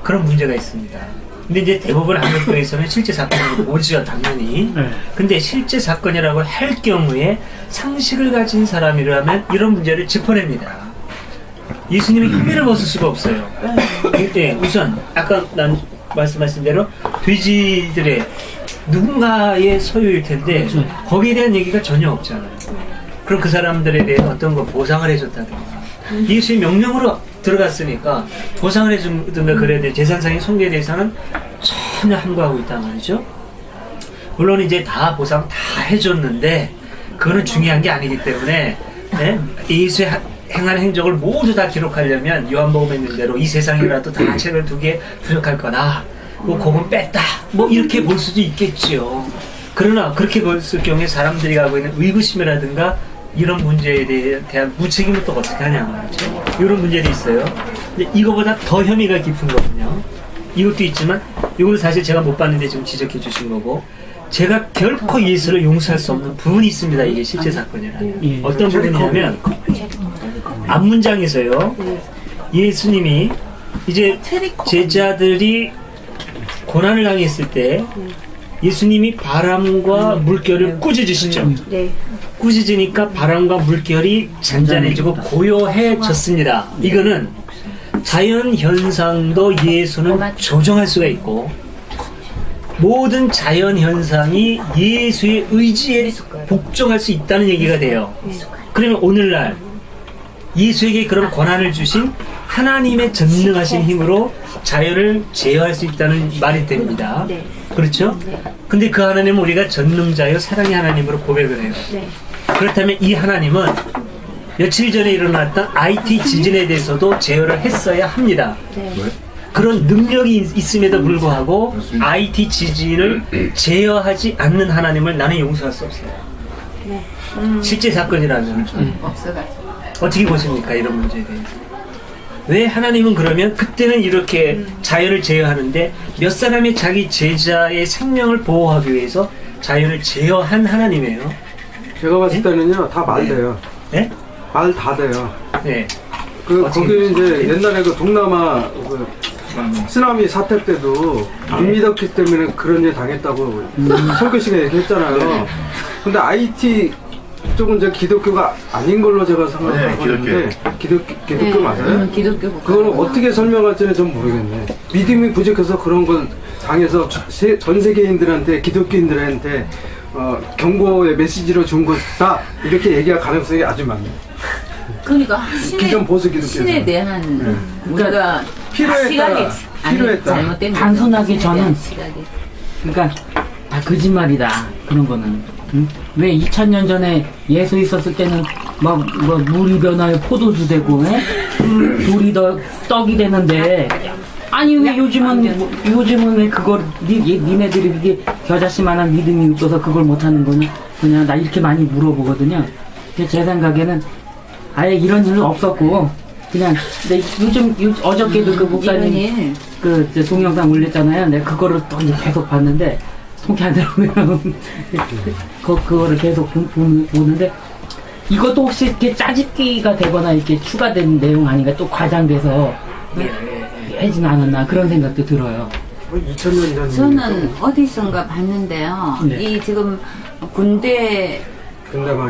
그런 문제가 있습니다. 근데 이제 대부분 한국교회에서는 실제 사건으로 보지요, 당연히. 근데 실제 사건이라고 할 경우에 상식을 가진 사람이라면 이런 문제를 짚어냅니다. 예수님이 혐의를 벗을 수가 없어요. 그때 우선 아까 난 말씀하신 대로 돼지들의 누군가의 소유일 텐데 거기에 대한 얘기가 전혀 없잖아요. 그럼 그 사람들에 대해 어떤 거 보상을 해줬다든가 예수의 명령으로 들어갔으니까 보상을 해준다든가 그래야 돼. 재산상의 손괴에 대해서는 전혀 함구하고 있단 말이죠. 물론 이제 다 보상 다 해줬는데 그거는 중요한 게 아니기 때문에 예수의 행한 행적을 모두 다 기록하려면 요한복음에 있는 대로 이 세상이라도 다 책을 2개 부족할 거다. 뭐 그건 뺐다. 뭐 이렇게 볼 수도 있겠지요. 그러나 그렇게 봤을 경우에 사람들이 가고 있는 의구심이라든가 이런 문제에 대한 무책임을 또 어떻게 하냐 말이죠. 이런 문제도 있어요. 근데 이거보다 더 혐의가 깊은 거군요. 이것도 있지만 이거는 사실 제가 못 봤는데 지금 지적해 주신 거고 제가 결코 예수를 용서할 수 없는 부분이 있습니다. 이게 실제 사건이라는. 어떤 부분이냐면 앞문장에서요. 예수님이 이제 제자들이 고난을 당했을 때 예수님이 바람과 물결을 꾸짖으시죠. 꾸짖으니까 바람과 물결이 잔잔해지고 고요해졌습니다. 이거는 자연 현상도 예수는 조정할 수가 있고 모든 자연 현상이 예수의 의지에 복종할 수 있다는 얘기가 돼요. 그러면 오늘날 예수에게 그런 권한을 주신 하나님의 전능하신 힘으로 자연을 제어할 수 있다는 말이 됩니다. 그렇죠? 근데 그 하나님은 우리가 전능자여 사랑의 하나님으로 고백을 해요. 그렇다면 이 하나님은 며칠 전에 일어났던 IT 지진에 대해서도 제어를 했어야 합니다. 그런 능력이 있음에도 불구하고 IT 지진을 제어하지 않는 하나님을 나는 용서할 수 없어요. 실제 사건이라면 어떻게 보십니까? 이런 문제에 대해서. 왜 하나님은 그러면 그때는 이렇게 자연을 제어하는데 몇 사람이 자기 제자의 생명을 보호하기 위해서 자연을 제어한 하나님이에요? 제가 봤을 때는요 다 말돼요. 네? 말 다 돼요. 네. 거기 이제 옛날에 그 동남아 쓰나미 사태 때도 안 믿었기 때문에 그런 일 당했다고 설교 시간에 얘기했잖아요. 근데 IT 쪽은 이제 기독교가 아닌 걸로 제가 생각하고 있는데 기독교 맞아요? 기독교 그거는 어떻게 설명할지는 좀 모르겠네. 믿음이 부족해서 그런 걸 당해서 전 세계인들한테 기독교인들한테 경고의 메시지로 준 것이다 이렇게 얘기할 가능성이 아주 많네요. 그러니까 기존 보수 기독교에서 신에 대한 우리가 필요에 따라 필요에 따라 잘못된 거죠. 단순하게 신에 대한 저는 시각이. 그러니까 다 거짓말이다 그런 거는. 응? 왜 2000년 전에 예수 있었을 때는 막 뭐 물이 변하여 포도주 되고 돌이 더 떡이 되는데 아니 왜 요즘은 왜 그걸 니네들이 이게 겨자씨만한 믿음이 없어서 그걸 못하는 거냐 그냥 나 이렇게 많이 물어보거든요. 근데 제 생각에는 아예 이런 일은 없었고 그냥 근데 어저께도 그 목사님 그 동영상 올렸잖아요. 내가 그거를 또 이제 계속 봤는데 속이 안 들어오면 그거를 계속 보는데 이것도 혹시 이렇게 짜집기가 되거나 이렇게 추가된 내용 아닌가 또 과장돼서 해진 않았나 그런 생각도 들어요. 2000년 전 저는 어디선가 봤는데요. 네. 이 지금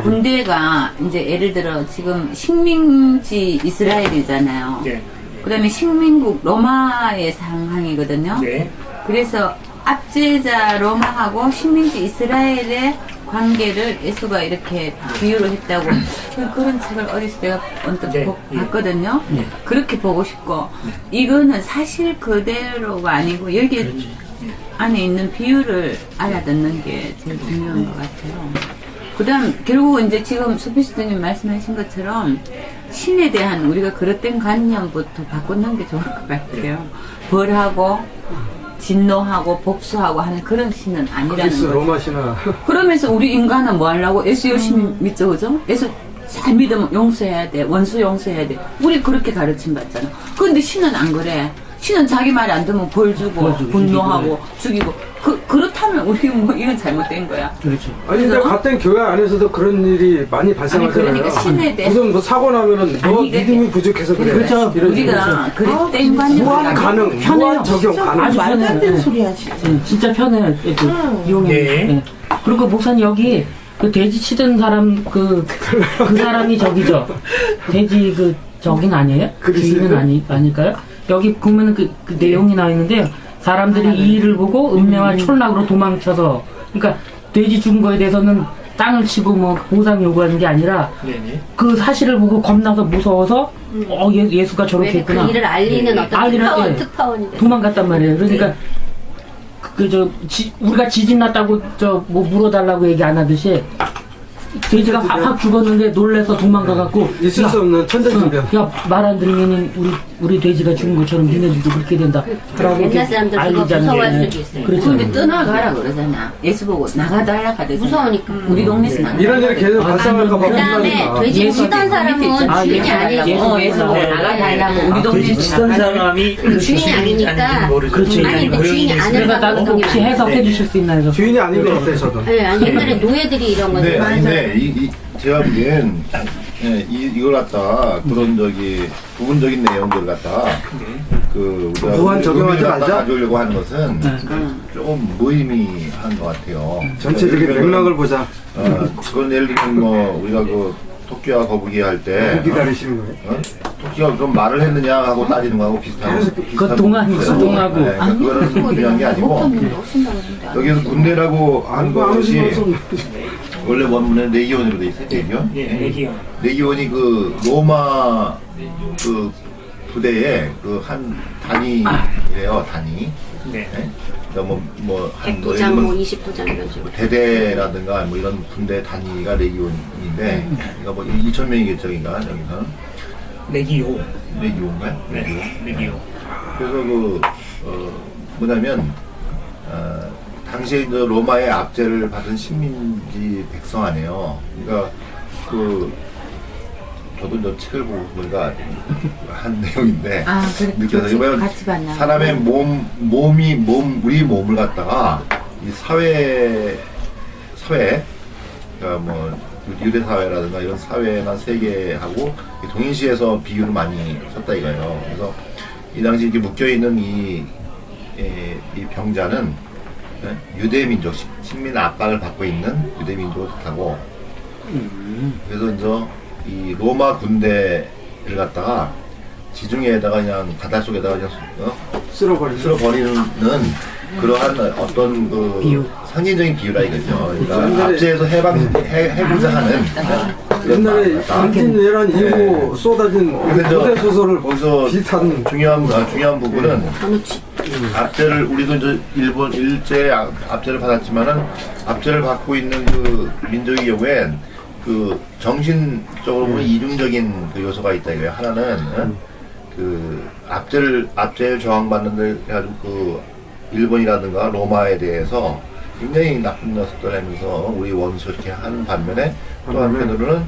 군대가 이제 예를 들어 지금 식민지 이스라엘이잖아요. 네. 그다음에 식민국 로마의 상황이거든요. 네. 그래서 압제자 로마하고 식민지 이스라엘의 관계를 예수가 이렇게 비유를 했다고 그런 책을 어디서 내가 언뜻 네, 봤거든요. 네. 그렇게 보고 싶고 이거는 사실 그대로가 아니고 여기 안에 있는 비유를 알아듣는 게 제일 중요한 것 같아요. 그다음 결국 이제 지금 소피스트님 말씀하신 것처럼 신에 대한 우리가 그릇된 관념부터 바꾸는 게 좋을 것 같아요. 벌하고 진노하고 복수하고 하는 그런 신은 아니라는 그리스 거죠. 로마 신화 그러면서 우리 인간은 뭐 하려고? 예수 열심히 믿죠, 그죠? 예수 잘 믿으면 용서해야 돼. 원수 용서해야 돼. 우리 그렇게 가르침 받잖아. 그런데 신은 안 그래. 신은 자기 말 안 듣면 벌 주고, 분노하고, 죽이고. 그렇다면 우리 뭐 이건 잘못된 거야. 그렇죠. 아니 근데 같은 교회 안에서도 그런 일이 많이 발생하잖아요. 그러니까 신에 대해 무슨 뭐 사고 나면은 너 아니, 이게- 믿음이 부족해서 그래. 그렇죠. 이런 우리가 그릇된 관념을 무한 가능, 무한 적용 가능. 아주 편해요. 소리야, 진짜 편해요. 이렇게 이용해. 네. 네. 그리고 목사님 여기 그 돼지 치던 사람 그 사람이 저기죠. 돼지 그 저긴 아니에요? 그리스도요? 주인은 아닐까요? 여기 보면은 그 내용이 나와 있는데요. 사람들이 이 일을 보고 음녀와 촌락으로 도망쳐서 그러니까 돼지 죽은 거에 대해서는 땅을 치고 뭐 보상 요구하는 게 아니라 네네. 그 사실을 보고 겁나서 무서워서 예수가 저렇게 왜 했구나. 그 일을 알리는 어떤 알리는, 특파원이 돼. 도망갔단 말이에요. 그러니까 우리가 지진 났다고 뭐 물어달라고 얘기 안 하듯이 돼지가 확 죽었는데 놀래서 도망가갖고 있을 수 없는 천재지변. 말 안 들으면 우리 돼지가 죽은 것처럼 니네들도 그렇게 된다. 라고 옛날 사람들 그거 알리자는 무서워할 게. 수도 있어요. 그렇죠. 근데 떠나가라 그러잖아. 예수 보고 나가달라 하듯이. 무서우니까. 우리 동네에서 나가. 이런 일이 계속 발생할까봐 그다음에 겁나니까. 돼지 예수 치던 사람은 아, 주인이 예수 아니고 예수 보고 네. 나가달라고 우리 돼지 동네에서 치던 나가달라고. 사람이 주인이 아니니까. 모르죠. 그렇지. 아니, 근데 주인이 아는 그래서 나도 방송이 혹시 많아요. 해석해 주실 수 있나 해서. 주인이 아닌 것 같아요, 저도. 네, 아니 옛날에 노예들이 이런 거. 네, 아닌데 제가 보기엔 이걸 갖다가 그런 부분적인 내용들 갖다가 그 우리가 무한 적용하지 갖다 말자? 가져오려고 하는 것은 조금 무의미한 것 같아요. 전체적인 예를 들면, 맥락을 보자. 그건 예를 들면 뭐 우리가 그 토끼와 거북이 할 때 무기 가리시는 거예요. 토끼가 그럼 말을 했느냐 하고 따지는 거하고 비슷한 그거 동하고. 네, 그러니까 그거는 중요한 게 아니고 여기서 군대라고 하는 것이 원래 원문에 레기온으로 돼 있어요. 레기온. 예, 레기온. 레기온이 그 로마 그 부대의 그 한 단위래요. 단위. 네. 네. 그러니까 뭐한 100부장, 뭐 20부장 이런 식으로. 대대라든가 뭐 이런 군대 단위가 레기온인데, 그러니까 뭐 2,000명이겠죠, 여기가 여기서 레기오. 레기온가요? 네. 레기오. 그래서 뭐냐면 당시에 이제 로마의 압제를 받은 식민지 백성 아니에요. 그러니까 저도 저 책을 보고 보니까 한 내용인데 그래. 느껴서 이번에 같이 봤나? 사람의 우리 몸을 갖다가 이 사회 그러니까 뭐 유대 사회라든가 이런 사회나 세계하고 동일시해서 비유를 많이 썼다 이거예요. 그래서 이 당시 이렇게 묶여 있는 이 병자는 유대 민족 식민 압박을 받고 있는 유대 민족을 뜻하고, 그래서 이제 이 로마 군대를 갖다가 지중해에다가 그냥 바닷속에다가 그냥 쓸어버리는 그러한 어떤 그 비유. 상징적인 비유라 이거죠. 그러니까 압제에서 해보자 하는 옛날에 임진왜란 이후 쏟아진 고대 소설을 거기서 비슷한 중요한 부분은 압제를 우리도 이제 일본 일제 압제를 받았지만은 압제를 받고 있는 그 민족의 경우엔 그 정신적으로 보면 이중적인 그 요소가 있다 이거예요. 하나는 그 압제를 저항받는데 해가지고 그 일본이라든가 로마에 대해서 굉장히 나쁜 녀석들 하면서 우리 원수 이렇게 하는 반면에 또 한편으로는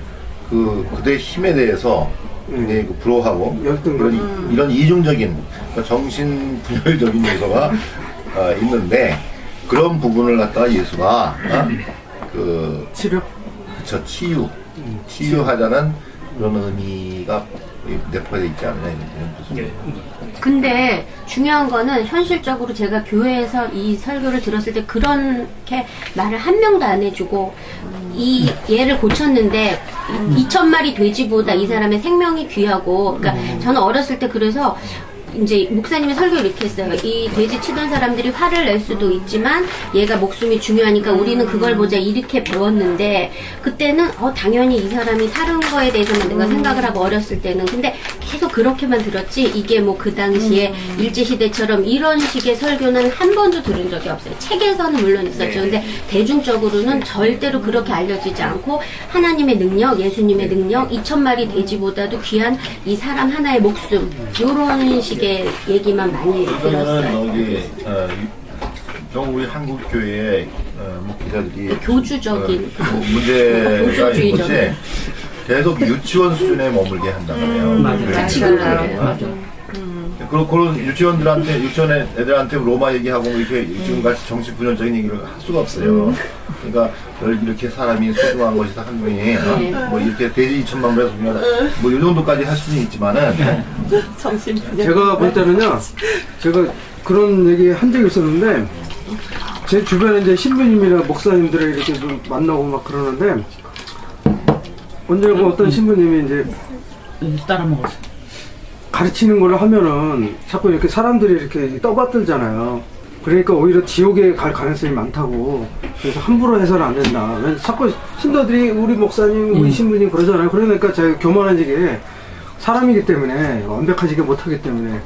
그들의 힘에 대해서 굉장히 부러워하고 이런 이중적인 그러니까 정신분열적인 요소가 있는데 그런 부분을 갖다가 예수가 그쵸 치유하자는 그런 의미가 내포되어 있지 않느냐 이런 근데 중요한 거는 현실적으로 제가 교회에서 이 설교를 들었을 때 그렇게 말을 한 명도 안 해주고 이 얘를 고쳤는데 2,000마리 돼지보다 이 사람의 생명이 귀하고 그러니까 저는 어렸을 때 그래서 이제 목사님이 설교를 이렇게 했어요. 이 돼지 치던 사람들이 화를 낼 수도 있지만 얘가 목숨이 중요하니까 우리는 그걸 보자 이렇게 배웠는데 그때는 당연히 이 사람이 사는 거에 대해서는 내가 생각을 하고 어렸을 때는 근데 계속 그렇게만 들었지 이게 뭐 그 당시에 일제시대처럼 이런 식의 설교는 한 번도 들은 적이 없어요. 책에서는 물론 있었죠. 근데 대중적으로는 절대로 그렇게 알려지지 않고 하나님의 능력, 예수님의 능력, 2,000마리 돼지보다도 귀한 이 사람 하나의 목숨 이런 식의 얘기만 많이 들었어요. 여기 경우 우리 한국 교회의 목회자들이 교주적인 문제가 있는 것이 계속 유치원 수준에 머물게 한단 말이에요. 맞아요. 지금 그래요. 그런 유치원 애들한테 로마 얘기하고 이렇게 지금 같이 정신분열적인 얘기를 할 수가 없어요. 그러니까 이렇게 사람이 소중한 것이다 한 명이 뭐 이렇게 돼지 2,000만 마리가 소중하다 뭐 이 정도까지 할 수는 있지만은 제가 볼 때는요 제가 그런 얘기 한 적이 있었는데 제 주변에 이제 신부님이나 목사님들을 이렇게 좀 만나고 막 그러는데 언제고 어떤 신부님이 이제 따라 먹었어. 가르치는 걸 하면은 자꾸 이렇게 사람들이 이렇게 떠받들잖아요. 그러니까 오히려 지옥에 갈 가능성이 많다고. 그래서 함부로 해서는 안 된다. 자꾸 신도들이 우리 목사님, 우리 신부님 그러잖아요. 그러니까 제가 교만해지게 사람이기 때문에 완벽하지게 못하기 때문에.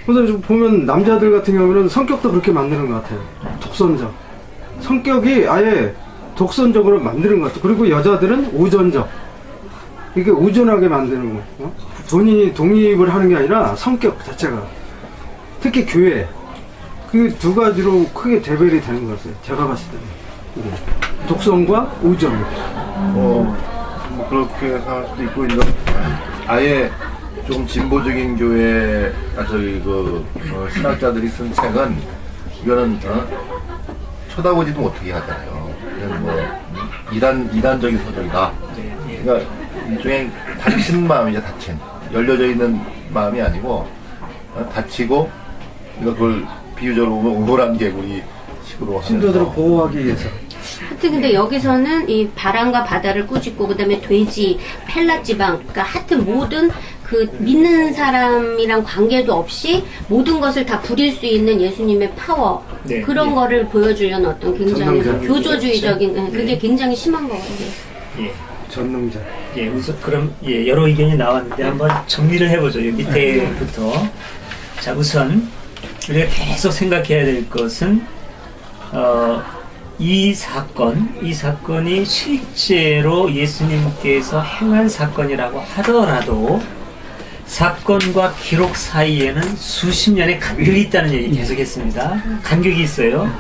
그래서 좀 보면 남자들 같은 경우는 성격도 그렇게 만드는 것 같아요. 독선적. 성격이 아예 독선적으로 만드는 것 같아요. 그리고 여자들은 우전적. 이게 우전하게 만드는 거. 본인이 독립을 하는 게 아니라 성격 자체가. 특히 교회. 그 두 가지로 크게 대별이 되는 것 같아요. 제가 봤을 때는. 독선과 우전. 뭐 그렇게 생각할 수도 있고, 아예 좀 진보적인 교회, 신학자들이 쓴 책은, 이거는, 쳐다보지도 못하게 하잖아요. 이건 뭐, 이단적인 서적이다. 그러니까, 일종의 닫힌 마음이죠, 닫힌. 열려져 있는 마음이 아니고, 닫히고, 그걸 비유적으로 보면 우물한 개구리 식으로 신도들을 보호하기 위해서. 하여튼 근데 여기서는 이 바람과 바다를 꾸짖고 그다음에 돼지, 펠라지방, 그러니까 하여튼 모든 그 믿는 사람이랑 관계도 없이 모든 것을 다 부릴 수 있는 예수님의 파워 그런 거를 보여주려는 어떤 굉장히 교조주의적인 그게 굉장히 심한 것 같아요. 전능자. 우선 그럼 여러 의견이 나왔는데 한번 정리를 해보죠. 이 밑에부터. 자, 우선 우리가 계속 생각해야 될 것은 이 사건이 실제로 예수님께서 행한 사건이라고 하더라도 사건과 기록 사이에는 수십 년의 간격이 있다는 얘기 계속했습니다. 간격이 있어요.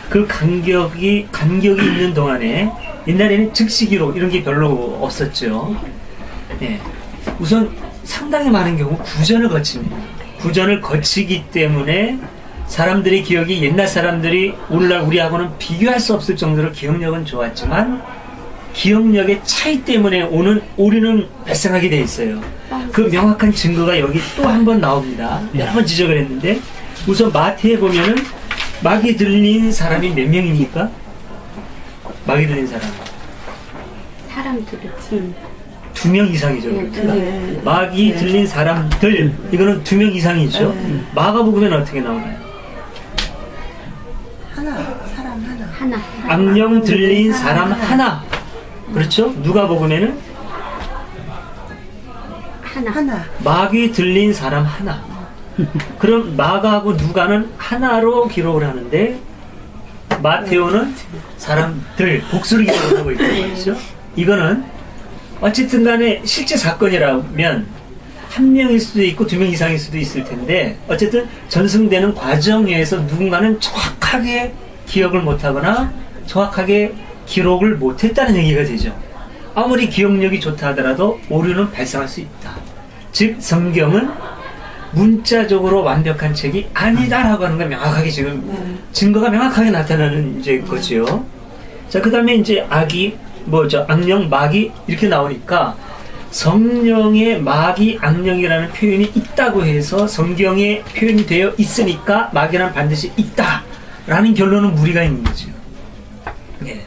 그 간격이 있는 동안에 옛날에는 즉시 기록 이런 게 별로 없었죠. 우선 상당히 많은 경우 구전을 거칩니다. 구전을 거치기 때문에 사람들의 기억이 옛날 사람들이 오늘날 우리하고는 비교할 수 없을 정도로 기억력은 좋았지만 기억력의 차이 때문에 우리는 발생하게 돼 있어요. 그 명확한 증거가 여기 또 한 번 나옵니다. 여러 번 지적을 했는데 우선 마태에 보면은 마귀 들린 사람이 몇 명입니까? 마귀 들린 사람들은 2명 이상이죠. 마귀 들린 사람들 이거는 2명 이상이죠. 마가복음에는 어떻게 나오나요? 하나 사람 하나. 악령 들린 사람 하나. 그렇죠? 누가복음에는 하나. 마귀 들린 사람 하나. 그럼 마가하고 누가는 하나로 기록을 하는데 마테오는 사람들 복수를 기록을 하고 있단 말이죠. 이거는 어쨌든 간에 실제 사건이라면 한 명일 수도 있고 두 명 이상일 수도 있을 텐데 어쨌든 전승되는 과정에서 누군가는 정확하게 기억을 못하거나 정확하게 기록을 못했다는 얘기가 되죠. 아무리 기억력이 좋다 하더라도 오류는 발생할 수 있다. 즉 성경은 문자적으로 완벽한 책이 아니다라고 하는 건 명확하게 지금 증거가 명확하게 나타나는 이제 거지요. 자, 그다음에 이제 악이 악령, 마귀 이렇게 나오니까 성령의 마귀, 악령이라는 표현이 있다고 해서 성경에 표현이 되어 있으니까 마귀는 반드시 있다라는 결론은 무리가 있는 거죠. 예.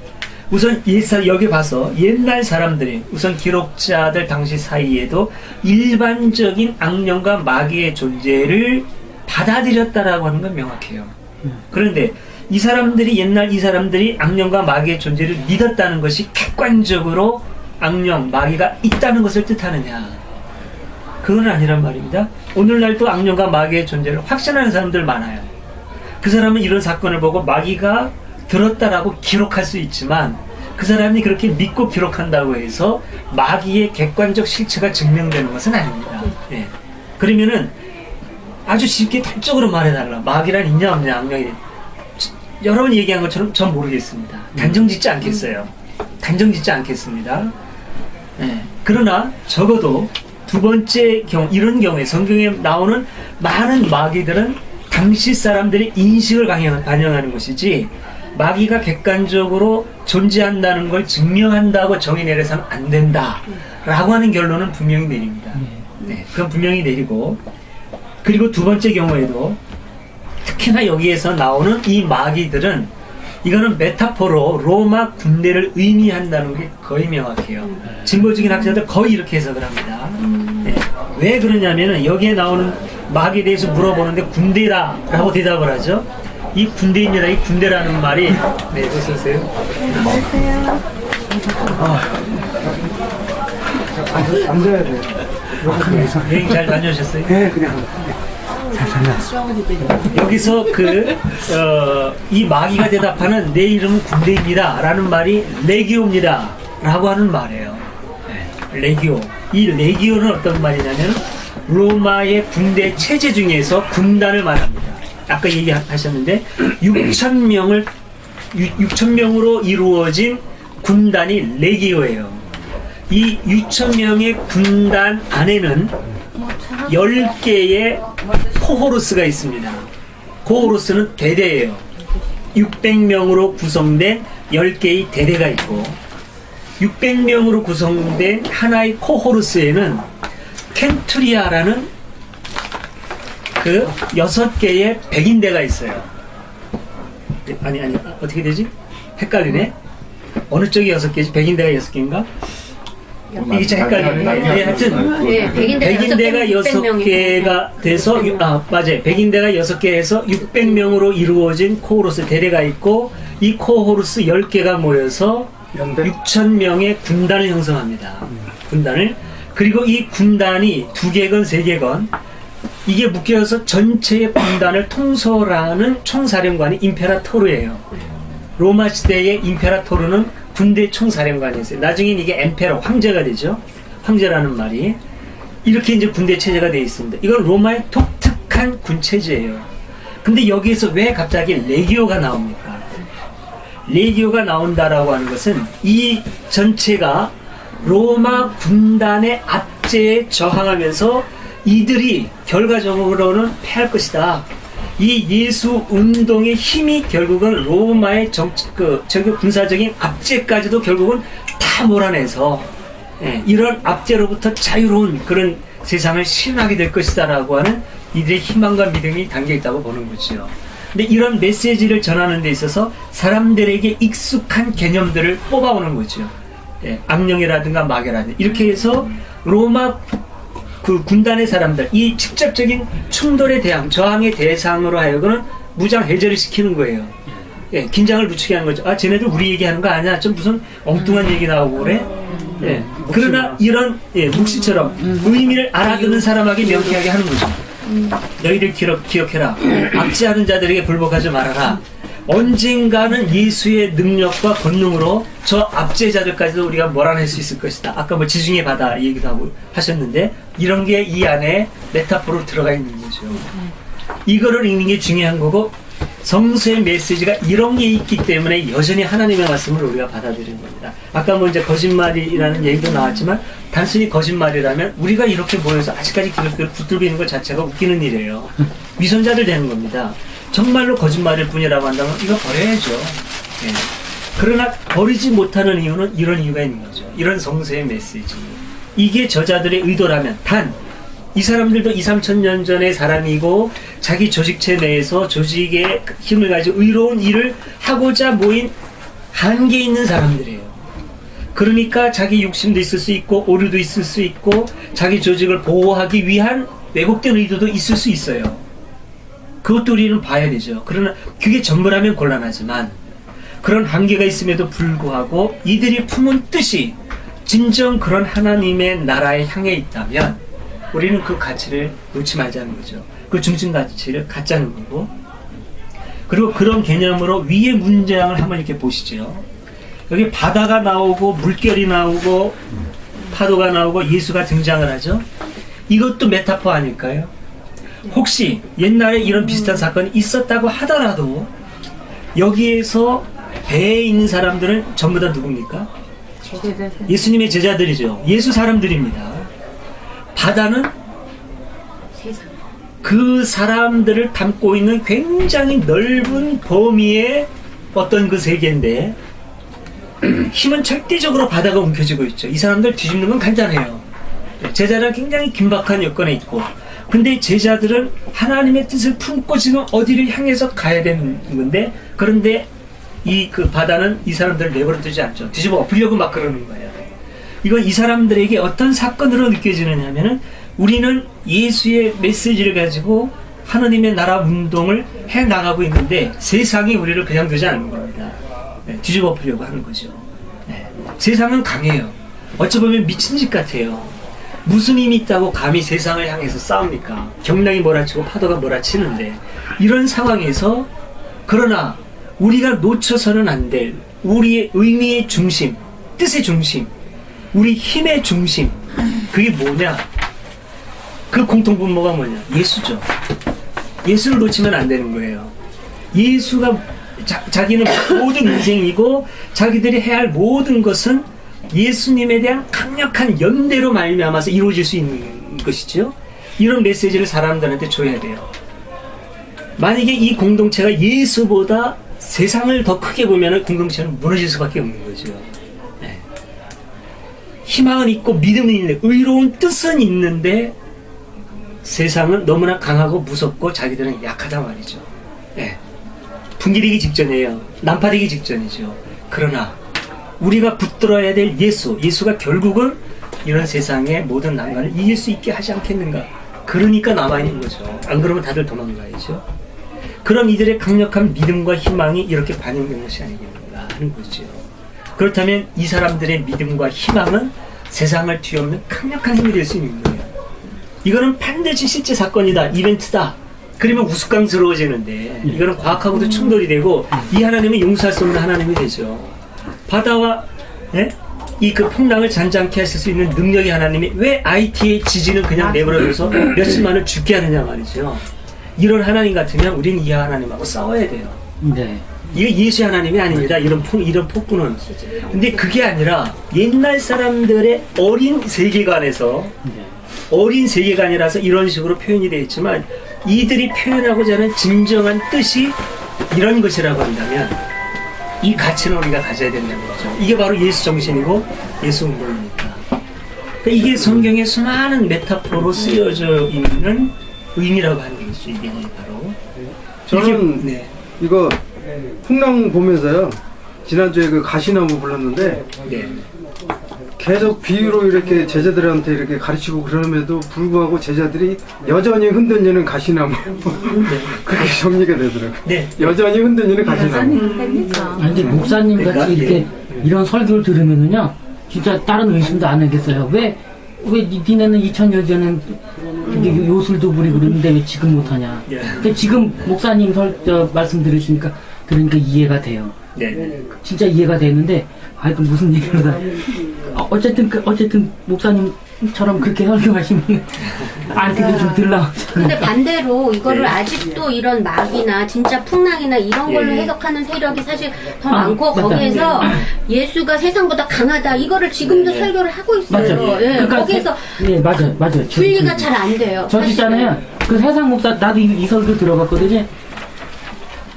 우선 여기 봐서 옛날 사람들이 우선 기록자들 당시 사이에도 일반적인 악령과 마귀의 존재를 받아들였다라고 하는 건 명확해요. 그런데 이 사람들이 악령과 마귀의 존재를 믿었다는 것이 객관적으로 악령, 마귀가 있다는 것을 뜻하느냐? 그건 아니란 말입니다. 오늘날도 악령과 마귀의 존재를 확신하는 사람들 많아요. 그 사람은 이런 사건을 보고 마귀가 들었다라고 기록할 수 있지만 그 사람이 그렇게 믿고 기록한다고 해서 마귀의 객관적 실체가 증명되는 것은 아닙니다. 예. 그러면은 아주 쉽게 단적으로 말해달라. 마귀란 있냐 없냐, 악령이. 여러분 얘기한 것처럼 전 모르겠습니다. 단정 짓지 않겠어요. 단정 짓지 않겠습니다. 예. 그러나 적어도 두 번째 경우, 이런 경우에 성경에 나오는 많은 마귀들은 당시 사람들의 인식을 반영하는 것이지 마귀가 객관적으로 존재한다는 걸 증명한다고 정의 내려서는 안 된다라고 하는 결론은 분명히 내립니다. 네, 그건 분명히 내리고, 그리고 두 번째 경우에도 특히나 여기에서 나오는 이 마귀들은 이거는 메타포로 로마 군대를 의미한다는 게 거의 명확해요. 진보적인 학자들 거의 이렇게 해석을 합니다. 네. 왜 그러냐면은 여기에 나오는 마귀에 대해서 물어보는데 군대라라고 대답을 하죠. 이 군대입니다. 이 군대라는 말이 네, 어서오세요. 앉아야 돼. 여행 잘 다녀오셨어요? 네, 그냥 잘 다녀왔어. 여기서 이 마귀가 대답하는 내 이름은 군대입니다 라는 말이 레기오입니다 라고 하는 말이에요. 네, 레기오. 이 레기오는 어떤 말이냐면 로마의 군대 체제 중에서 군단을 말합니다. 아까 얘기하셨는데 6,000명으로 이루어진 군단이 레기오예요. 이 6,000명의 군단 안에는 10개의 코호루스가 있습니다. 코호루스는 대대예요. 600명으로 구성된 10개의 대대가 있고 600명으로 구성된 하나의 코호루스에는 켄투리아라는 그 6개의 백인대가 있어요. 아니 어떻게 되지? 헷갈리네. 어느 쪽이 6개지? 백인대가 6개인가? 이게 좀 헷갈리네. 하여튼 백인대가 6개가 돼서 맞아요. 백인대가 6개 해서 600명으로 이루어진 코호루스 대대가 있고 이 코호루스 10개가 모여서 6,000명의 군단을 형성합니다. 군단을. 그리고 이 군단이 2개건 3개건 이게 묶여서 전체의 군단을 통솔하는 총사령관이 임페라토르예요. 로마 시대의 임페라토르는 군대 총사령관이었어요. 나중엔 이게 엠페러, 황제가 되죠. 황제라는 말이. 이렇게 이제 군대 체제가 되어 있습니다. 이건 로마의 독특한 군 체제예요. 근데 여기에서 왜 갑자기 레기오가 나옵니까? 레기오가 나온다라고 하는 것은 이 전체가 로마 군단의 압제에 저항하면서 이들이 결과적으로는 패할 것이다. 이 예수 운동의 힘이 결국은 로마의 군사적인 압제까지도 결국은 다 몰아내서 이런 압제로부터 자유로운 그런 세상을 실현하게 될 것이다라고 하는 이들의 희망과 믿음이 담겨 있다고 보는 거죠. 근데 이런 메시지를 전하는 데 있어서 사람들에게 익숙한 개념들을 뽑아오는 거죠. 악령이라든가 마귀라든가 이렇게 해서 로마 그 군단의 사람들, 이 직접적인 충돌에 대한 저항의 대상으로 하여금 무장 해제를 시키는 거예요. 예, 긴장을 늦추게 하는 거죠. 아, 쟤네들 우리 얘기하는 거 아니야? 좀 무슨 엉뚱한 얘기 나오고 그래? 예. 그러나 이런 묵시처럼 의미를 알아듣는 사람에게 명쾌하게 하는 거죠. 너희들 기억해라. 악지하는 자들에게 불복하지 말아라. 언젠가는 예수의 능력과 권능으로 저 압제자들까지도 우리가 몰아낼 수 있을 것이다. 아까 뭐 지중해 바다 얘기도 하고 하셨는데 이런 게 이 안에 메타포로 들어가 있는 거죠. 이거를 읽는 게 중요한 거고 성서의 메시지가 이런 게 있기 때문에 여전히 하나님의 말씀을 우리가 받아들이는 겁니다. 아까 뭐 이제 거짓말이라는 얘기도 나왔지만 단순히 거짓말이라면 우리가 이렇게 모여서 아직까지 기독교를 붙들고 있는 것 자체가 웃기는 일이에요. 위선자들 되는 겁니다. 정말로 거짓말일 뿐이라고 한다면 이거 버려야죠. 예. 그러나 버리지 못하는 이유는 이런 이유가 있는 거죠. 이런 성서의 메시지. 이게 저자들의 의도라면 단 이 사람들도 2,3천 년 전의 사람이고 자기 조직체 내에서 조직의 힘을 가지고 의로운 일을 하고자 모인 한계 있는 사람들이에요. 그러니까 자기 욕심도 있을 수 있고 오류도 있을 수 있고 자기 조직을 보호하기 위한 왜곡된 의도도 있을 수 있어요. 그것도 우리는 봐야 되죠. 그러나 그게 전부라면 곤란하지만 그런 한계가 있음에도 불구하고 이들이 품은 뜻이 진정 그런 하나님의 나라에 향해 있다면 우리는 그 가치를 놓지 말자는 거죠. 그 중심 가치를 갖자는 거고. 그리고 그런 개념으로 위의 문장을 한번 이렇게 보시죠. 여기 바다가 나오고 물결이 나오고 파도가 나오고 예수가 등장을 하죠. 이것도 메타포 아닐까요? 혹시 옛날에 이런 비슷한 사건이 있었다고 하더라도 여기에서 배에 있는 사람들은 전부 다 누굽니까? 예수님의 제자들이죠. 예수 사람들입니다. 바다는 그 사람들을 담고 있는 굉장히 넓은 범위의 어떤 그 세계인데 힘은 절대적으로 바다가 움켜쥐고 있죠. 이 사람들 뒤집는 건 간단해요. 제자는 굉장히 긴박한 여건에 있고 근데 제자들은 하나님의 뜻을 품고 지금 어디를 향해서 가야 되는 건데 그런데 이 그 바다는 이 사람들을 내버려 두지 않죠. 뒤집어 엎으려고 막 그러는 거예요. 이건 이 사람들에게 어떤 사건으로 느껴지느냐 하면은 우리는 예수의 메시지를 가지고 하나님의 나라 운동을 해 나가고 있는데 세상이 우리를 그냥 두지 않는 겁니다. 네, 뒤집어 엎으려고 하는 거죠. 네, 세상은 강해요. 어찌 보면 미친 짓 같아요. 무슨 힘이 있다고 감히 세상을 향해서 싸웁니까? 경랑이 몰아치고 파도가 몰아치는데 이런 상황에서 그러나 우리가 놓쳐서는 안 될 우리의 의미의 중심, 뜻의 중심, 우리 힘의 중심 그게 뭐냐? 그 공통분모가 뭐냐? 예수죠. 예수를 놓치면 안 되는 거예요. 예수가 자기는 모든 인생이고 자기들이 해야 할 모든 것은 예수님에 대한 강력한 연대로 말미암아서 이루어질 수 있는 것이죠. 이런 메시지를 사람들한테 줘야 돼요. 만약에 이 공동체가 예수보다 세상을 더 크게 보면 공동체는 무너질 수밖에 없는 거죠. 네. 희망은 있고 믿음은 있는데 의로운 뜻은 있는데 세상은 너무나 강하고 무섭고 자기들은 약하다 말이죠. 네. 분기되기 직전이에요. 난파되기 직전이죠. 그러나 우리가 붙들어야 될 예수가 결국은 이런 세상의 모든 난관을 이길 수 있게 하지 않겠는가. 그러니까 남아있는 거죠. 안 그러면 다들 도망가야죠. 그럼 이들의 강력한 믿음과 희망이 이렇게 반영된 것이 아니겠는가 하는 거죠. 그렇다면 이 사람들의 믿음과 희망은 세상을 뒤엎는 강력한 힘이 될 수 있는 거예요. 이거는 반드시 실제 사건이다, 이벤트다. 그러면 우스꽝스러워지는데 이거는 과학하고도 충돌이 되고 이 하나님은 용서할 수 없는 하나님이 되죠. 바다와 이 그 풍랑을 잔잔케 하실 수 있는 능력의 하나님이 왜 IT의 지진을 그냥 내버려둬서 몇십만을 죽게 하느냐 말이죠. 이런 하나님 같으면 우리는 이 하나님하고 싸워야 돼요. 네. 이게 예수 하나님이 아닙니다. 이런 폭군은. 근데 그게 아니라 옛날 사람들의 어린 세계관에서 어린 세계관이라서 이런 식으로 표현이 되어 있지만 이들이 표현하고자 하는 진정한 뜻이 이런 것이라고 한다면 이 가치는 우리가 가져야 된다는 거죠. 이게 바로 예수 정신이고 예수 운동입니다. 그러니까 이게 성경의 수많은 메타포로 쓰여져 있는 의미라고 하는 것이죠. 이게 바로. 저는 네. 이거 풍랑 보면서요. 지난주에 그 가시나무 불렀는데 네. 계속 비유로 이렇게 제자들한테 이렇게 가르치고 그럼에도 불구하고 제자들이 여전히 흔들리는 가시나무 그렇게 정리가 되더라고요. 네. 여전히 흔들리는 가시나무. 아니, 근데 목사님 같이 이렇게 이런 설교를 들으면은요, 진짜 다른 의심도 안 하겠어요. 왜 니네는 2000년 전엔 이게 요술도 부리고 그러는데 왜 지금 못하냐. 예. 근데 지금 목사님 말씀 들으시니까, 그러니까 이해가 돼요. 네. 진짜 이해가 되는데, 하여튼 무슨 얘기를 다. 어쨌든 목사님처럼 그렇게 설교하시면, 안티도 좀 들라. 근데 반대로 이거를 네. 아직도 이런 막이나 진짜 풍랑이나 이런 걸로 예. 해석하는 세력이 사실 더 아, 많고 맞다. 거기에서 예수가 세상보다 강하다 이거를 지금도 네. 설교를 하고 있어요. 맞아요. 예, 그러니까 거기에서 예, 맞아요. 분리가 잘 안 돼요. 저 있잖아요. 그 세상 목사, 나도 이 설교 들어봤거든요.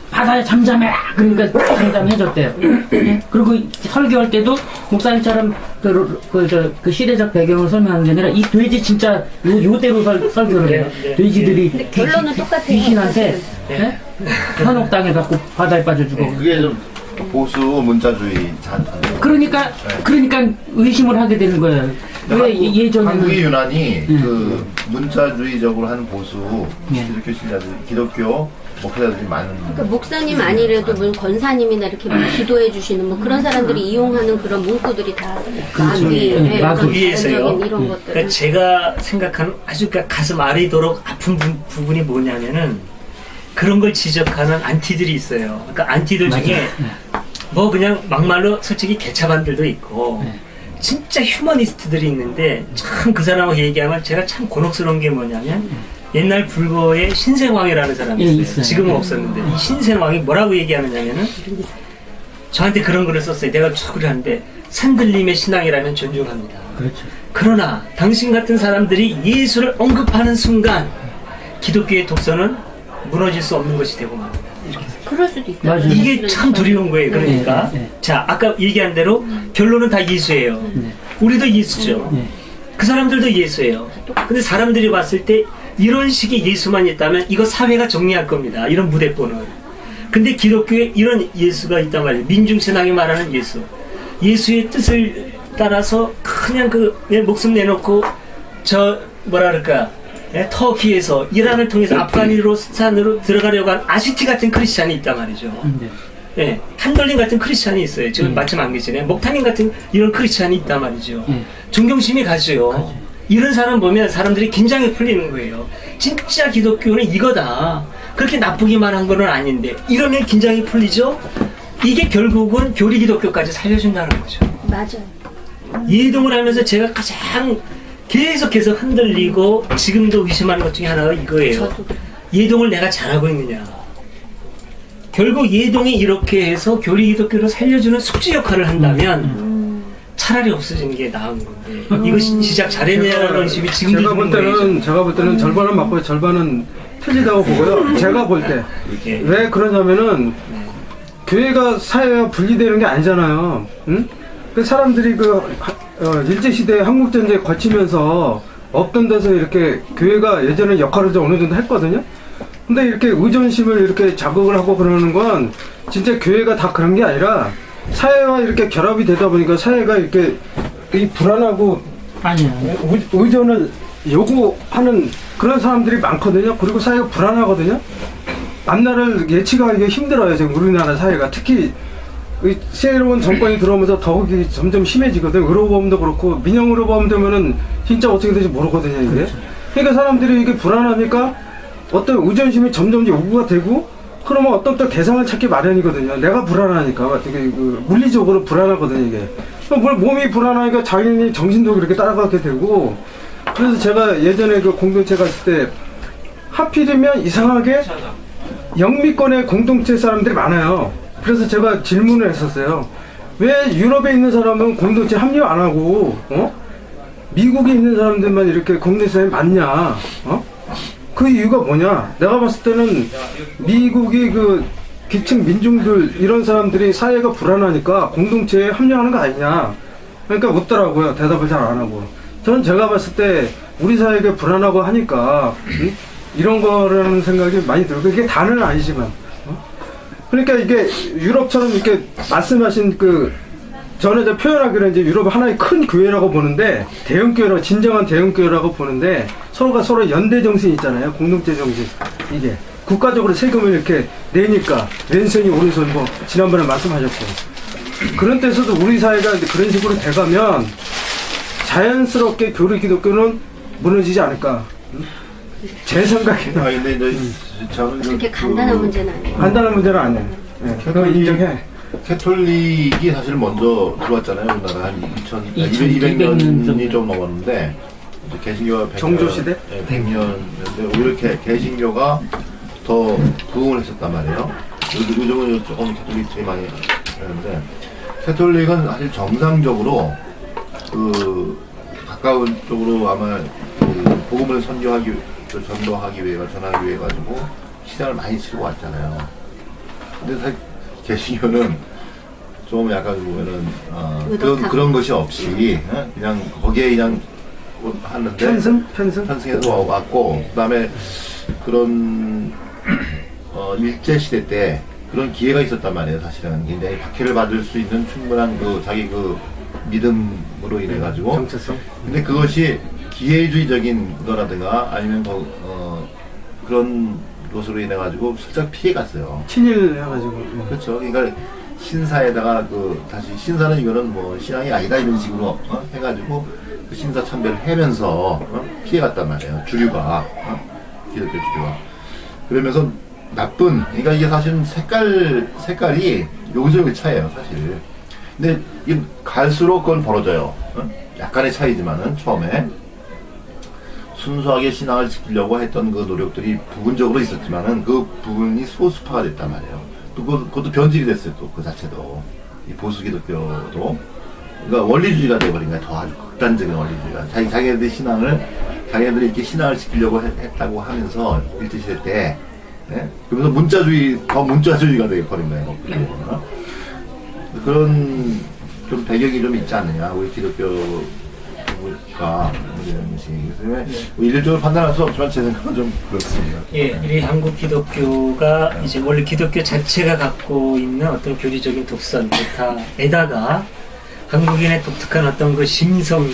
바다에 잠잠해라! 그러니까 잠잠해졌대요. 그리고 설교할 때도 목사님처럼 그 시대적 배경을 설명하는 게 아니라 이 돼지 진짜 요대로 설교를 해요. 네, 네. 돼지들이 근데 결론은 똑같아요. 귀신한테 네. 현혹당해갖고 바다에 빠져주고. 그게 좀 보수 문자주의 잔. 그러니까 의심을 하게 되는 거예요. 왜 예전에는. 한국이 유난히 그 문자주의적으로 하는 보수 예. 기독교 신자들, 기독교 목회자들이 많은. 그러니까 목사님 아니래도 뭐 권사님이나 이렇게 뭐 기도해 주시는 뭐 그런 사람들이 이용하는 그런 문구들이 다 마귀, 네, 마귀. 거기에서요. 자연적인 이런 것들. 그러니까 제가 생각하는 아주 그러니까 가슴 아리도록 아픈 부분이 뭐냐면은 그런 걸 지적하는 안티들이 있어요. 그러니까 안티들 중에 뭐 그냥 막말로 솔직히 개차반들도 있고 진짜 휴머니스트들이 있는데 참 그 사람하고 얘기하면 제가 참 곤혹스러운 게 뭐냐면 옛날 불교의 신생왕이라는 사람이 예, 있어요. 있어요. 지금은 없었는데 이 신생왕이 뭐라고 얘기하느냐면은 저한테 그런 글을 썼어요. 내가 축을 하는데 산들림의 신앙이라면 존중합니다. 그렇죠. 그러나 당신 같은 사람들이 예수를 언급하는 순간 기독교의 독서는 무너질 수 없는 것이 되고 맙니다. 그럴 수도 있다. 맞아요. 이게 참 두려운 거예요. 그러니까 네, 네. 자 아까 얘기한 대로 결론은 다 예수예요. 우리도 예수죠. 네. 그 사람들도 예수예요. 근데 사람들이 봤을 때 이런 식의 예수만 있다면 이거 사회가 정리할 겁니다. 이런 무대뽀는. 근데 기독교에 이런 예수가 있단 말이에요. 민중신앙이 말하는 예수. 예수의 뜻을 따라서 그냥 목숨 내놓고 저 뭐라 그럴까 터키에서 이란을 통해서 아프가니스탄으로 들어가려고 한 아시티 같은 크리스찬이 있단 말이죠. 예, 한돌림 같은 크리스찬이 있어요. 지금 마침 안 계시네. 목타님 같은 이런 크리스찬이 있단 말이죠. 존경심이 가죠. 이런 사람 보면 사람들이 긴장이 풀리는 거예요. 진짜 기독교는 이거다. 그렇게 나쁘기만 한 거는 아닌데 이러면 긴장이 풀리죠. 이게 결국은 교리 기독교까지 살려준다는 거죠. 맞아요. 예동을 하면서 제가 가장 계속해서 흔들리고 지금도 의심하는 것 중에 하나가 이거예요. 저도 그래요. 예동을 내가 잘하고 있느냐. 결국 예동이 이렇게 해서 교리 기독교를 살려주는 숙지 역할을 한다면 차라리 없어지는 게 나은 건데 이거 시작 잘했냐는 의심이 지금도 제가 볼 때는 절반은 맞고 절반은 틀리다고 보고요. 제가 볼 때. 이렇게. 왜 그러냐면은 교회가 사회와 분리되는 게 아니잖아요. 응? 그 사람들이 일제시대 한국전쟁 거치면서 없던 데서 이렇게 교회가 예전에 역할을 좀 어느 정도 했거든요. 근데 이렇게 의존심을 이렇게 자극을 하고 그러는 건 진짜 교회가 다 그런 게 아니라 사회와 이렇게 결합이 되다 보니까 사회가 이렇게 이 불안하고 아니요. 의존을 요구하는 그런 사람들이 많거든요. 그리고 사회가 불안하거든요. 앞날을 예측하기가 힘들어요. 지금 우리나라 사회가 특히 새로운 정권이 들어오면서 더욱이 점점 심해지거든. 의료보험도 그렇고 민영 의료보험 되면은 진짜 어떻게 될지 모르거든요. 이게. 그러니까 사람들이 이게 불안하니까 어떤 의존심이 점점 요구가 되고 그러면 어떤 또 대상을 찾기 마련이거든요. 내가 불안하니까 어떻게 물리적으로 불안하거든요. 이게 몸이 불안하니까 자기는 정신도 그렇게 따라가게 되고. 그래서 제가 예전에 그 공동체 갔을 때 하필이면 이상하게 영미권의 공동체 사람들이 많아요. 그래서 제가 질문을 했었어요. 왜 유럽에 있는 사람은 공동체 합류 안 하고 미국에 있는 사람들만 이렇게 공동체에 많냐? 그 이유가 뭐냐? 내가 봤을 때는 미국이 그 기층 민중들 이런 사람들이 사회가 불안하니까 공동체에 합류하는 거 아니냐? 그러니까 웃더라고요. 대답을 잘 안 하고. 저는 제가 봤을 때 우리 사회가 불안하고 하니까 이런 거라는 생각이 많이 들고 그게 다는 아니지만 그러니까 이게 유럽처럼 이렇게 말씀하신 그 저는 이제 표현하기로 이제 유럽 하나의 큰 교회라고 보는데, 대형 교회라고, 진정한 대형 교회라고 보는데, 서로가 서로 연대 정신이 있잖아요. 공동체 정신. 이게. 국가적으로 세금을 이렇게 내니까, 왼손이 오른손 뭐, 지난번에 말씀하셨고. 그런 데서도 우리 사회가 이제 그런 식으로 돼가면, 자연스럽게 교리 기독교는 무너지지 않을까. 제 생각에는. 근데 이제 저는 그렇게 간단한 문제는 아니에요. 간단한 문제는 아니에요. 네, 그거 인정해. 캐톨릭이 사실 먼저 들어왔잖아요. 우리나라 한 200년이 좀 넘었는데 이제 개신교가 100년, 정조시대? 네, 100년인데 오히려 개신교가 더 부흥을 했었단 말이에요. 요즘은 조금 캐톨릭이 많이 하는데 캐톨릭은 사실 정상적으로 그 가까운 쪽으로 아마 그 복음을 전도하기 위해 전하기 위해 가지고 시장을 많이 치르고 왔잖아요. 근데 사실 개신교는 좀 약간 보면은 그런 것이 없이 그냥 거기에 그냥 하는데 편승해서 왔고 그다음에 그런 일제 시대 때 그런 기회가 있었단 말이에요. 사실은 굉장히 박해를 받을 수 있는 충분한 그 자기 그 믿음으로 인해 가지고 정체성. 근데 그것이 기회주의적인 거라든가 아니면 그런 것으로 인해 가지고 살짝 피해 갔어요. 친일해가지고. 그렇죠. 그러니까 신사에다가 다시 신사는 이거는 뭐 신앙이 아니다 이런 식으로 해가지고 그 신사 참배를 하면서 피해 갔단 말이에요. 주류가 기독교 주류가. 그러면서 그러니까 이게 사실은 색깔이 여기저기 차이에요 사실. 근데 이 갈수록 그건 벌어져요. 약간의 차이지만은 처음에 순수하게 신앙을 지키려고 했던 그 노력들이 부분적으로 있었지만은 그 부분이 소수파가 됐단 말이에요. 또 그것도 변질이 됐어요. 또 그 자체도 이 보수 기독교도 그러니까 원리주의가 돼버린 거야. 더 아주 극단적인 원리주의가 자기네들이 이렇게 신앙을 지키려고 했다고 하면서 일제시대 때 그러면서 문자주의가 돼버린 거예요. 그런 좀 배경이 좀 있지 않느냐 우리 기독교가 이런 것이 때문에 일률적으로 판단할 수 없지만 제 생각은 좀 그렇습니다. 예, 이 한국 기독교가 이제 원래 기독교 자체가 갖고 있는 어떤 교리적인 독선, 기타에다가 한국인의 독특한 어떤 그 심성들,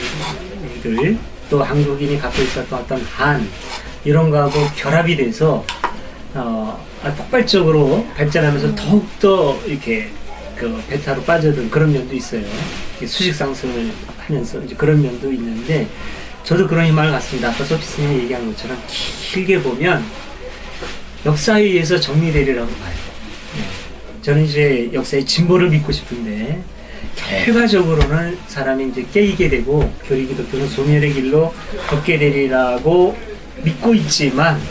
또 한국인이 갖고 있었던 어떤 한 이런 거하고 결합이 돼서 폭발적으로 발전하면서 더욱더 이렇게 그 베타로 빠져든 그런 면도 있어요. 수직 상승을 하면서 이제 그런 면도 있는데 저도 그런 희망을 갖습니다. 아까 소피스님이 얘기한 것처럼 길게 보면 역사에 의해서 정리되리라고 봐요. 저는 이제 역사의 진보를 믿고 싶은데 결과적으로는 사람이 이제 깨이게 되고 교리 기독교는 소멸의 길로 걷게 되리라고 믿고 있지만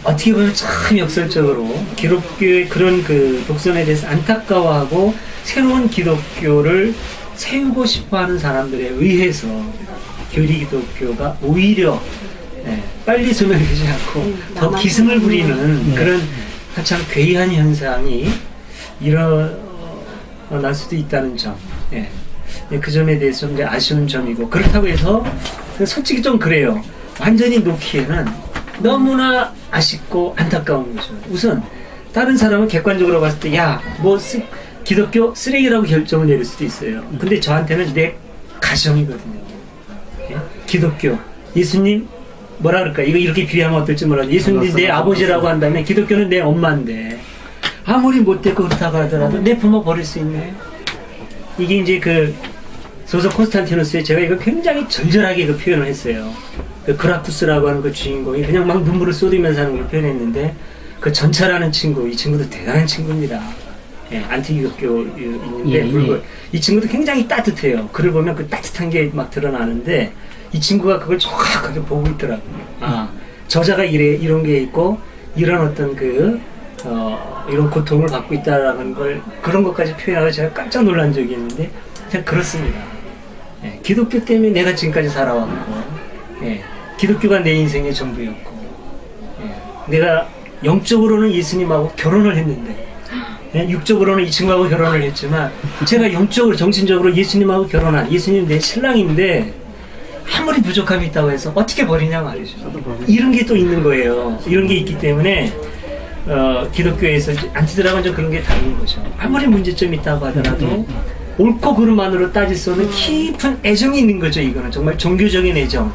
어떻게 보면 참 역설적으로 기독교의 그런 그 독선에 대해서 안타까워하고 새로운 기독교를 세우고 싶어하는 사람들에 의해서 교리 기독교가 오히려 빨리 소멸되지 않고 더 기승을 부리는 그런 한참 괴이한 현상이 일어날 수도 있다는 점. 그 점에 대해서 좀 아쉬운 점이고 그렇다고 해서 솔직히 좀 그래요. 완전히 놓기에는 너무나 아쉽고 안타까운 거죠. 우선 다른 사람은 객관적으로 봤을 때 야, 뭐 기독교 쓰레기라고 결정을 내릴 수도 있어요. 근데 저한테는 내 가정이거든요. 기독교, 예수님 뭐라 그럴까? 이거 이렇게 비하면 어떨지 몰라도 예수님 내 아버지라고 한다면 기독교는 내 엄마인데 아무리 못되고 그렇다고 하더라도 내 부모 버릴 수 있네. 이게 이제 그 소설 콘스탄티누스에 제가 이거 굉장히 절절하게 그 표현을 했어요. 그 그라쿠스라고 하는 그 주인공이 그냥 막 눈물을 쏟으면서 하는 걸 표현했는데 그 전차라는 친구, 이 친구도 대단한 친구입니다. 안티기독교 있는데 이 친구도 굉장히 따뜻해요. 글을 보면 그 따뜻한 게 막 드러나는데 이 친구가 그걸 정확하게 보고 있더라고요. 저자가 이런 게 있고 이런 어떤 이런 고통을 받고 있다라는 걸 그런 것까지 표현하고 제가 깜짝 놀란 적이 있는데 그냥 그렇습니다. 기독교 때문에 내가 지금까지 살아왔고 기독교가 내 인생의 전부였고 내가 영적으로는 예수님하고 결혼을 했는데 육적으로는 이 친구하고 결혼을 했지만 제가 영적으로 정신적으로 예수님하고 결혼한 예수님 내 신랑인데 아무리 부족함이 있다고 해서 어떻게 버리냐 말이죠. 이런 게 또 있는 거예요. 이런 게 있기 때문에 기독교에서 안티드라고는 좀 그런 게 다른 거죠. 아무리 문제점이 있다고 하더라도 옳고 그름만으로 따질 수 없는 깊은 애정이 있는 거죠. 이거는 정말 종교적인 애정.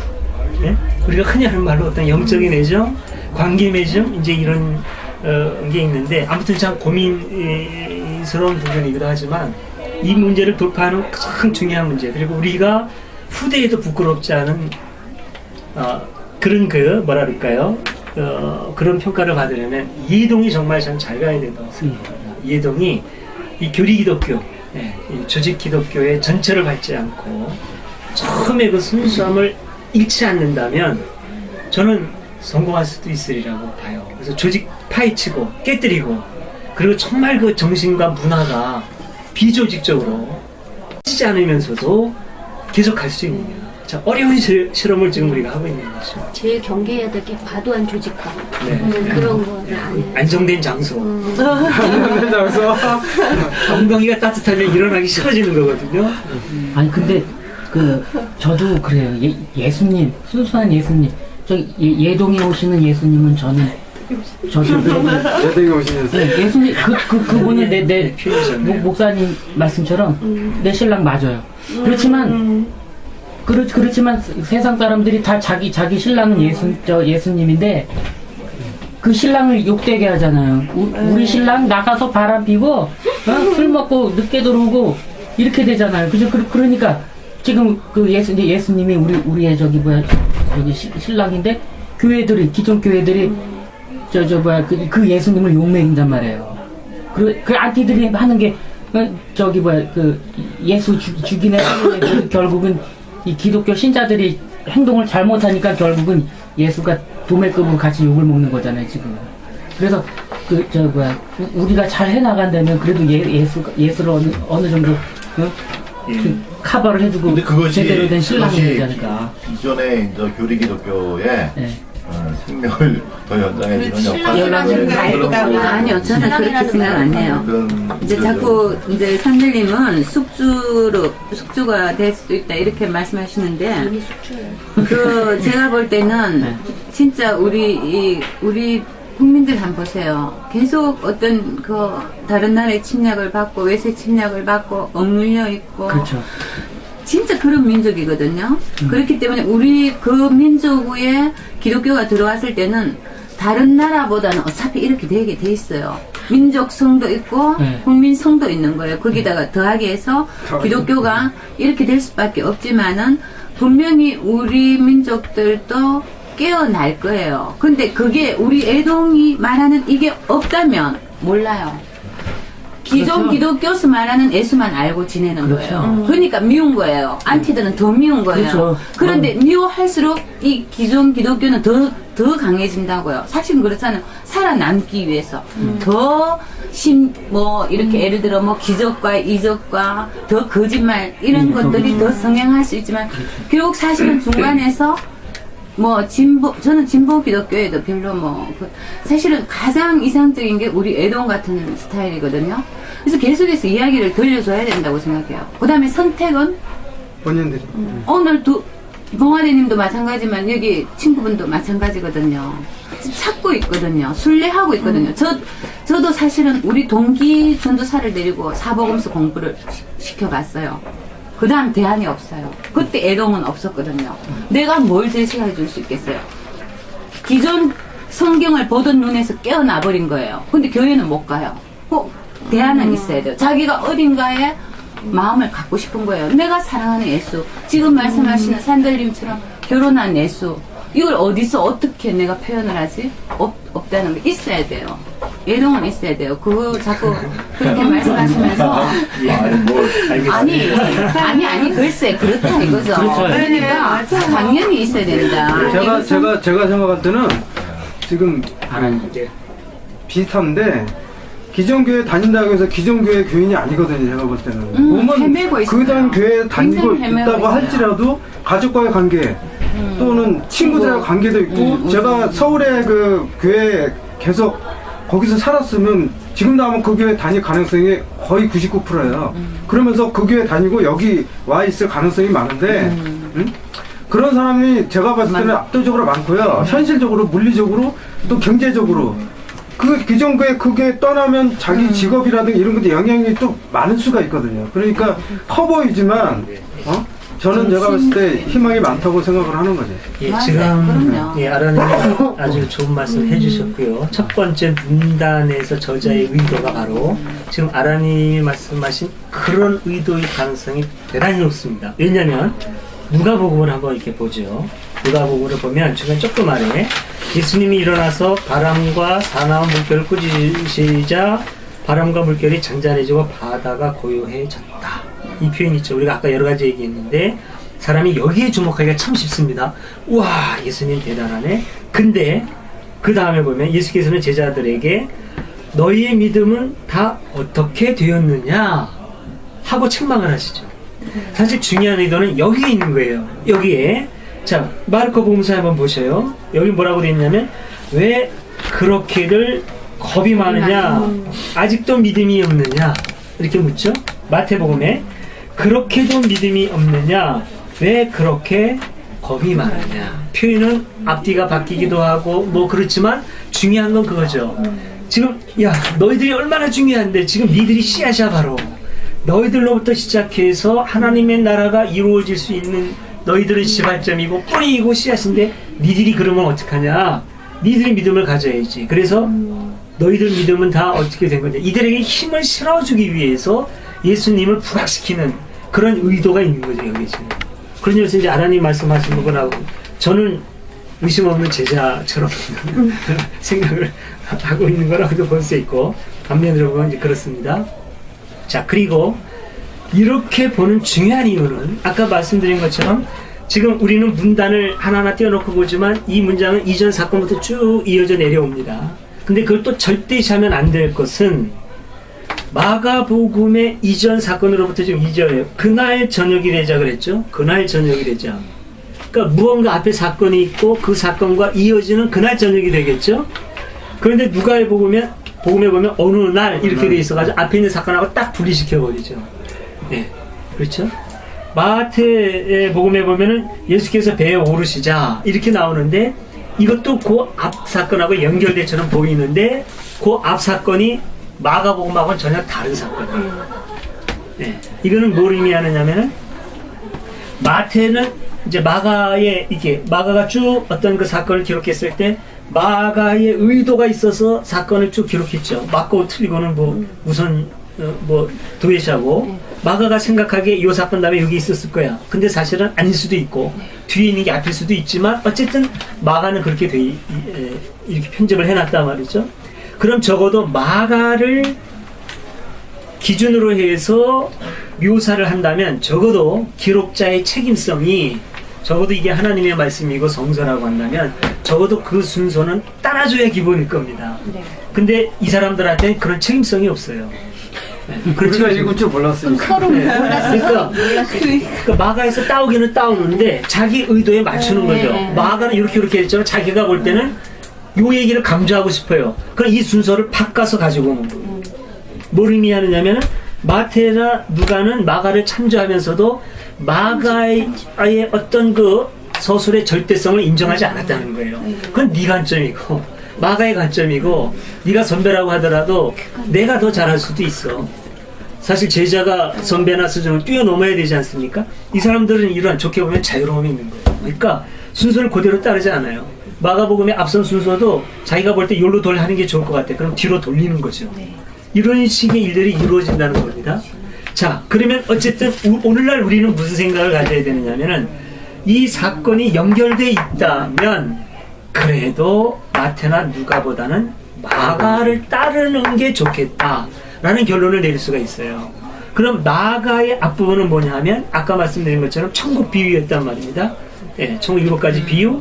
예? 우리가 흔히 하는 말로 어떤 영적인 애정, 관계 맺음 이제 이런 게 있는데 아무튼 참 고민스러운 부분이기도 하지만 이 문제를 돌파하는 가장 중요한 문제 그리고 우리가 후대에도 부끄럽지 않은 그런 뭐라 그럴까요? 그런 평가를 받으려면 이해동이 정말 참 잘 가야 된다고 생각합니다. 이해동이 이 교리 기독교, 이 조직 기독교의 전체를 밟지 않고 처음에 그 순수함을 잃지 않는다면 저는 성공할 수도 있으리라고 봐요. 그래서 조직 파헤치고 깨뜨리고 그리고 정말 그 정신과 문화가 비조직적으로 치지 않으면서도 계속 갈 수 있느냐. 자, 어려운 실험을 지금 우리가 하고 있는 거죠. 제일 경계해야 될 게 과도한 조직화. 네. 그런 거는 안 해. 안정된 장소. 그래서 엉덩이가 따뜻하면 일어나기 싫어지는 거거든요. 아니 근데 저도 그래요. 예수님 순수한 예수님. 저 예동에 오시는 예수님은 저도 예동에 오시는 네, 예수님 그분은 내 표현이잖아요. 목사님 말씀처럼 내 신랑 맞아요. 그렇지만 세상 사람들이 다 자기 신랑은 예수님인데 그 신랑을 욕되게 하잖아요. 우리 신랑 나가서 바람 피고 술 먹고 늦게 들어오고 이렇게 되잖아요. 그죠? 그러니까 지금 그 예수님이 우리의 저기 신랑인데 기존 교회들이 그 예수님을 욕먹인단 말이에요. 그 안티들이 하는 게 예수 죽이는 애들 결국은 이 기독교 신자들이 행동을 잘못하니까 결국은 예수가 도매급으로 같이 욕을 먹는 거잖아요 지금. 그래서 우리가 잘 해나간다면 그래도 예수를 어느 정도 커버를 해주고 근데 그것이 제대로 된 신랑이 되지 않을까. 이전에 이제 교리 기독교의 네. 생명을 더 연장해주는 역할을 아니요, 저는 그렇게 생각 안 해요. 이제 자꾸 이제 산들님은 숙주가 될 수도 있다 이렇게 말씀하시는데, 이미 숙주예요. 제가 볼 때는 진짜 우리 국민들 한번 보세요. 계속 어떤 다른 나라의 침략을 받고 외세 침략을 받고 억눌려 있고. 그렇죠. 진짜 그런 민족이거든요. 그렇기 때문에 우리 그 민족 위에 기독교가 들어왔을 때는 다른 나라보다는 어차피 이렇게 되게 돼 있어요. 민족성도 있고 국민성도 있는 거예요. 거기다가 더하게 해서 기독교가 이렇게 될 수밖에 없지만은 분명히 우리 민족들도 깨어날 거예요. 근데 그게 우리 애동이 말하는 이게 없다면 몰라요. 기존 그렇죠. 기독교수 말하는 예수만 알고 지내는 그렇죠. 거예요. 그러니까 미운 거예요. 안티들은 더 미운 거예요. 그렇죠. 그런데 미워할수록 이 기존 기독교는 더 강해진다고요. 사실은 그렇잖아요. 살아남기 위해서. 이렇게 예를 들어 기적과 이적과 더 거짓말 이런 것들이 더 성행할 수 있지만 결국 사실은 중간에서 저는 진보 기독교에도 별로 사실은 가장 이상적인 게 우리 애동 같은 스타일이거든요. 그래서 계속해서 이야기를 들려줘야 된다고 생각해요. 그 다음에 선택은 본인들이. 오늘 동아리님도 마찬가지만 여기 친구분도 마찬가지거든요. 찾고 있거든요. 순례하고 있거든요. 저도 사실은 우리 동기 전도사를 데리고 사복음서 공부를 시켜봤어요. 그 다음 대안이 없어요. 그때 애동은 없었거든요. 내가 뭘 제시해 줄 수 있겠어요? 기존 성경을 보던 눈에서 깨어나버린 거예요. 근데 교회는 못 가요. 대안은 있어야 돼요. 자기가 어딘가에 마음을 갖고 싶은 거예요. 내가 사랑하는 예수. 지금 말씀하시는 산들님처럼 결혼한 예수. 이걸 어디서 어떻게 내가 표현을 하지? 없다는 게 있어야 돼요. 예동은 있어야 돼요. 그거 자꾸 그렇게 말씀하시면서 아니 글쎄 그렇다 이거죠. 그렇죠. 그러니까 당연히 있어야 된다. 제가 생각할 때는 지금 비슷한데 기존 교회 다닌다고 해서 기존 교회 교인이 아니거든요. 제가 볼 때는 헤매고 있어요. 그다음 교회 다니고 굉장히 헤매고 있다고 있어요. 할지라도 가족과의 관계 또는 친구들과의 관계도 있고 제가 서울에 그 교회 계속 거기서 살았으면 지금도 아마 그 교회 다닐 가능성이 거의 99%예요. 그러면서 그 교회 다니고 여기 와 있을 가능성이 많은데 그런 사람이 제가 봤을 때는 압도적으로 많고요. 현실적으로 물리적으로 또 경제적으로 그 정도에 그게 떠나면 자기 직업이라든가 이런 것도 영향이 또 많을 수가 있거든요. 그러니까 커 보이지만 저는 제가 봤을 때 희망이 많다고 생각을 하는 거죠. 예, 맞아요. 지금 그럼요. 예, 아라님 아주 좋은 말씀 해주셨고요. 첫 번째 문단에서 저자의 의도가 바로 지금 아라님이 말씀하신 그런 의도의 가능성이 대단히 높습니다. 왜냐하면 누가복음을 한번 이렇게 보죠. 누가복음을 보면 중간 조금 아래 예수님이 일어나서 바람과 사나운 물결을 꾸짖으시자 바람과 물결이 잔잔해지고 바다가 고요해졌다. 이 표현이 있죠. 우리가 아까 여러 가지 얘기했는데 사람이 여기에 주목하기가 참 쉽습니다. 우와, 예수님 대단하네. 근데 그 다음에 보면 예수께서는 제자들에게 너희의 믿음은 다 어떻게 되었느냐 하고 책망을 하시죠. 사실 중요한 의도는 여기에 있는 거예요. 여기에. 자, 마르코 복음서 한번 보셔요. 여기 뭐라고 되어 있냐면 왜 그렇게들 겁이 많으냐, 아직도 믿음이 없느냐 이렇게 묻죠. 마태복음에 그렇게도 믿음이 없느냐, 왜 그렇게 겁이 많으냐. 표현은 앞뒤가 바뀌기도 하고 뭐 그렇지만 중요한 건 그거죠. 지금 야, 너희들이 얼마나 중요한데 지금 니들이 씨앗이야. 바로 너희들로부터 시작해서 하나님의 나라가 이루어질 수 있는 너희들은 시발점이고 뿌리이고 씨앗인데 니들이 그러면 어떡하냐. 니들이 믿음을 가져야지. 그래서 너희들 믿음은 다 어떻게 된 거냐. 이들에게 힘을 실어주기 위해서 예수님을 부각시키는 그런 의도가 있는 거죠. 여기 지금. 그러면서 이제 아라님 말씀하신 거하고 저는 의심 없는 제자처럼 생각을 하고 있는 거라고도 볼 수 있고, 반면으로 보면 이제 그렇습니다. 자, 그리고 이렇게 보는 중요한 이유는 아까 말씀드린 것처럼 지금 우리는 문단을 하나하나 띄워놓고 보지만 이 문장은 이전 사건부터 쭉 이어져 내려옵니다. 근데 그걸 또 절대시하면 안 될 것은 마가복음의 이전 사건으로부터 지금 2절에 그날 저녁이 되자 그랬죠. 그날 저녁이 되자. 그러니까 무언가 앞에 사건이 있고 그 사건과 이어지는 그날 저녁이 되겠죠. 그런데 누가복음에 보면 어느 날 이렇게 돼 있어가지고 앞에 있는 사건하고 딱 분리시켜 버리죠. 네, 그렇죠. 마태의 복음에 보면은 예수께서 배에 오르시자 이렇게 나오는데 이것도 그 앞 사건하고 연결돼처럼 보이는데 그 앞 사건이 마가복음하고는 전혀 다른 사건이에요. 네, 이거는 뭘 의미하느냐면은 마태는 이제 마가가 쭉 어떤 그 사건을 기록했을 때 마가의 의도가 있어서 사건을 쭉 기록했죠. 맞고 틀리고는 뭐 우선 도외시하고 마가가 생각하기에 이 사건 다음에 여기 있었을 거야. 근데 사실은 아닐 수도 있고 뒤에 있는 게 앞일 수도 있지만 어쨌든 마가는 그렇게 이렇게 편집을 해놨단 말이죠. 그럼 적어도 마가를 기준으로 해서 묘사를 한다면 적어도 기록자의 책임성이 적어도 이게 하나님의 말씀이고 성서라고 한다면 적어도 그 순서는 따라줘야 기본일 겁니다. 근데 이 사람들한테는 그런 책임성이 없어요. 네, 우리가 읽을 줄 몰랐으니까. 서로 몰랐어요. 그러니까 마가에서 따오기는 따오는데 자기 의도에 맞추는 거죠. 마가는 이렇게 했지만 자기가 볼 때는 요 얘기를 강조하고 싶어요. 그럼 이 순서를 바꿔서 가지고 오는 거예요. 뭘 의미하느냐면 마태나 누가는 마가를 참조하면서도 마가의 어떤 그 서술의 절대성을 인정하지 않았다는 거예요. 그건 네 관점이고 마가의 관점이고 네가 선배라고 하더라도 내가 더 잘할 수도 있어. 사실 제자가 선배나 스승을 뛰어넘어야 되지 않습니까? 이 사람들은 이런 좋게 보면 자유로움이 있는 거예요. 그러니까 순서를 그대로 따르지 않아요. 마가복음의 앞선 순서도 자기가 볼 때 요로 하는 게 좋을 것 같아. 그럼 뒤로 돌리는 거죠. 이런 식의 일들이 이루어진다는 겁니다. 자, 그러면 어쨌든 오늘날 우리는 무슨 생각을 가져야 되느냐면은 이 사건이 연결돼 있다면 그래도 마태나 누가보다는 마가를 따르는 게 좋겠다라는 결론을 내릴 수가 있어요. 그럼 마가의 앞부분은 뭐냐 하면 아까 말씀드린 것처럼 천국 비유였단 말입니다. 예, 천국 7가지 비유.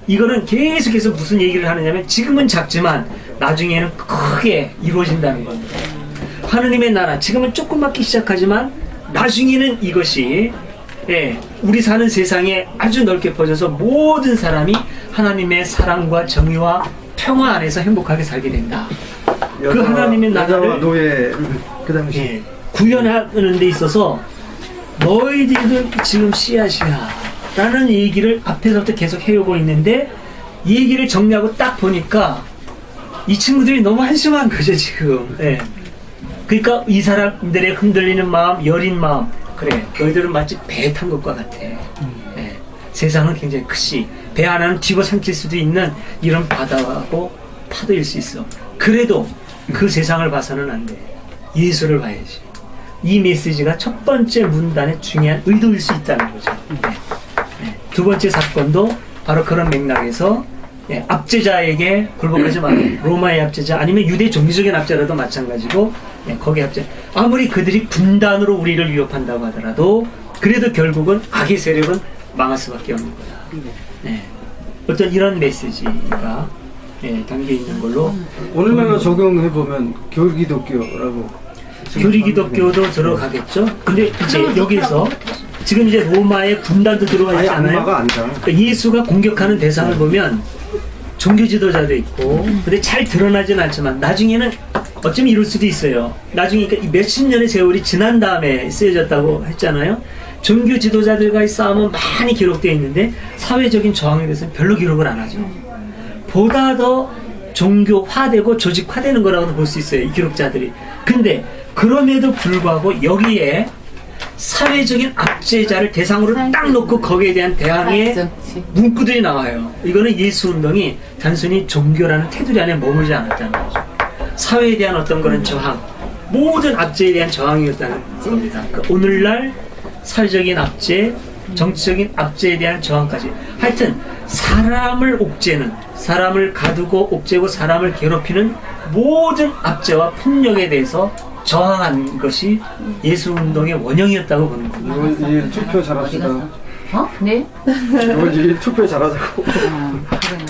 이거는 계속해서 무슨 얘기를 하느냐면 지금은 작지만 나중에는 크게 이루어진다는 겁니다. 하느님의 나라 지금은 조그맣게 시작하지만 나중에는 이것이 우리 사는 세상에 아주 넓게 퍼져서 모든 사람이 하나님의 사랑과 정의와 평화 안에서 행복하게 살게 된다. 그 하나님의 나라를 노예 그 당시 구현하는 데 있어서 너희들은 지금 씨앗이야 라는 얘기를 앞에서부터 계속 해오고 있는데 이 얘기를 정리하고 딱 보니까 이 친구들이 너무 한심한 거죠 지금. 예. 그러니까 이 사람들의 흔들리는 마음, 여린 마음, 그래 너희들은 마치 배에 탄 것과 같아. 예. 세상은 굉장히 크시 배 하나는 뒤집어 삼킬 수도 있는 이런 바다하고 파도일 수 있어. 그래도 그 세상을 봐서는 안 돼. 예수를 봐야지. 이 메시지가 첫 번째 문단의 중요한 의도일 수 있다는 거죠. 네. 두 번째 사건도 바로 그런 맥락에서 압제자에게 굴복하지 마라. 로마의 압제자 아니면 유대 종교적인 압제라도 마찬가지고 거기에 압제. 아무리 그들이 분단으로 우리를 위협한다고 하더라도 그래도 결국은 악의 세력은 망할 수밖에 없는 거야. 네. 어떤 이런 메시지가 담겨 있는 걸로 오늘날로 적용해 보면 교리기독교라고. 교리기독교도 들어가겠죠. 근데 이제 여기서 지금 이제 로마의 분단도 들어가 아예 있잖아요. 악마가 아니잖아. 그러니까 예수가 공격하는 대상을 보면 종교 지도자도 있고, 근데 잘 드러나진 않지만 나중에는 어쩌면 이럴 수도 있어요. 나중에 그러니까 이 몇십 년의 세월이 지난 다음에 쓰여졌다고 했잖아요. 종교 지도자들과의 싸움은 많이 기록되어 있는데 사회적인 저항에 대해서는 별로 기록을 안 하죠. 보다 더 종교화되고 조직화되는 거라고도 볼 수 있어요, 이 기록자들이. 근데 그럼에도 불구하고 여기에 사회적인 압제자를 대상으로 딱 놓고 거기에 대한 대항의 문구들이 나와요. 이거는 예수 운동이 단순히 종교라는 테두리 안에 머물지 않았다는 거죠. 사회에 대한 어떤 그런 저항, 모든 압제에 대한 저항이었다는 겁니다. 그러니까 오늘날 사회적인 압제, 정치적인 압제에 대한 저항까지. 하여튼 사람을 옥죄는, 사람을 가두고 옥죄고 사람을 괴롭히는 모든 압제와 폭력에 대해서 저항한 것이 예수운동의 원형이었다고 보는 겁니다. 이번 2일 투표 잘합시다. 어? 네? 이번 2일 투표 잘하자고.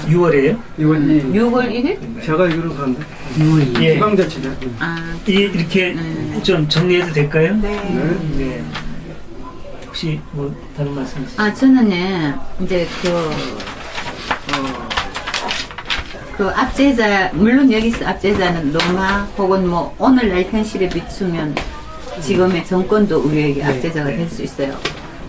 6월이에요? 이번 2일. 6월 1일? 제가 이기로 그런데. 예. 지방자치제. 이렇게 좀 정리해도 될까요? 네. 네. 혹시 뭐 다른 말씀 있으세요? 저는 이제 그 압제자, 물론 여기서 압제자는 로마 혹은 뭐 오늘날 현실에 비추면 지금의 정권도 우리에게 압제자가 될 수 있어요.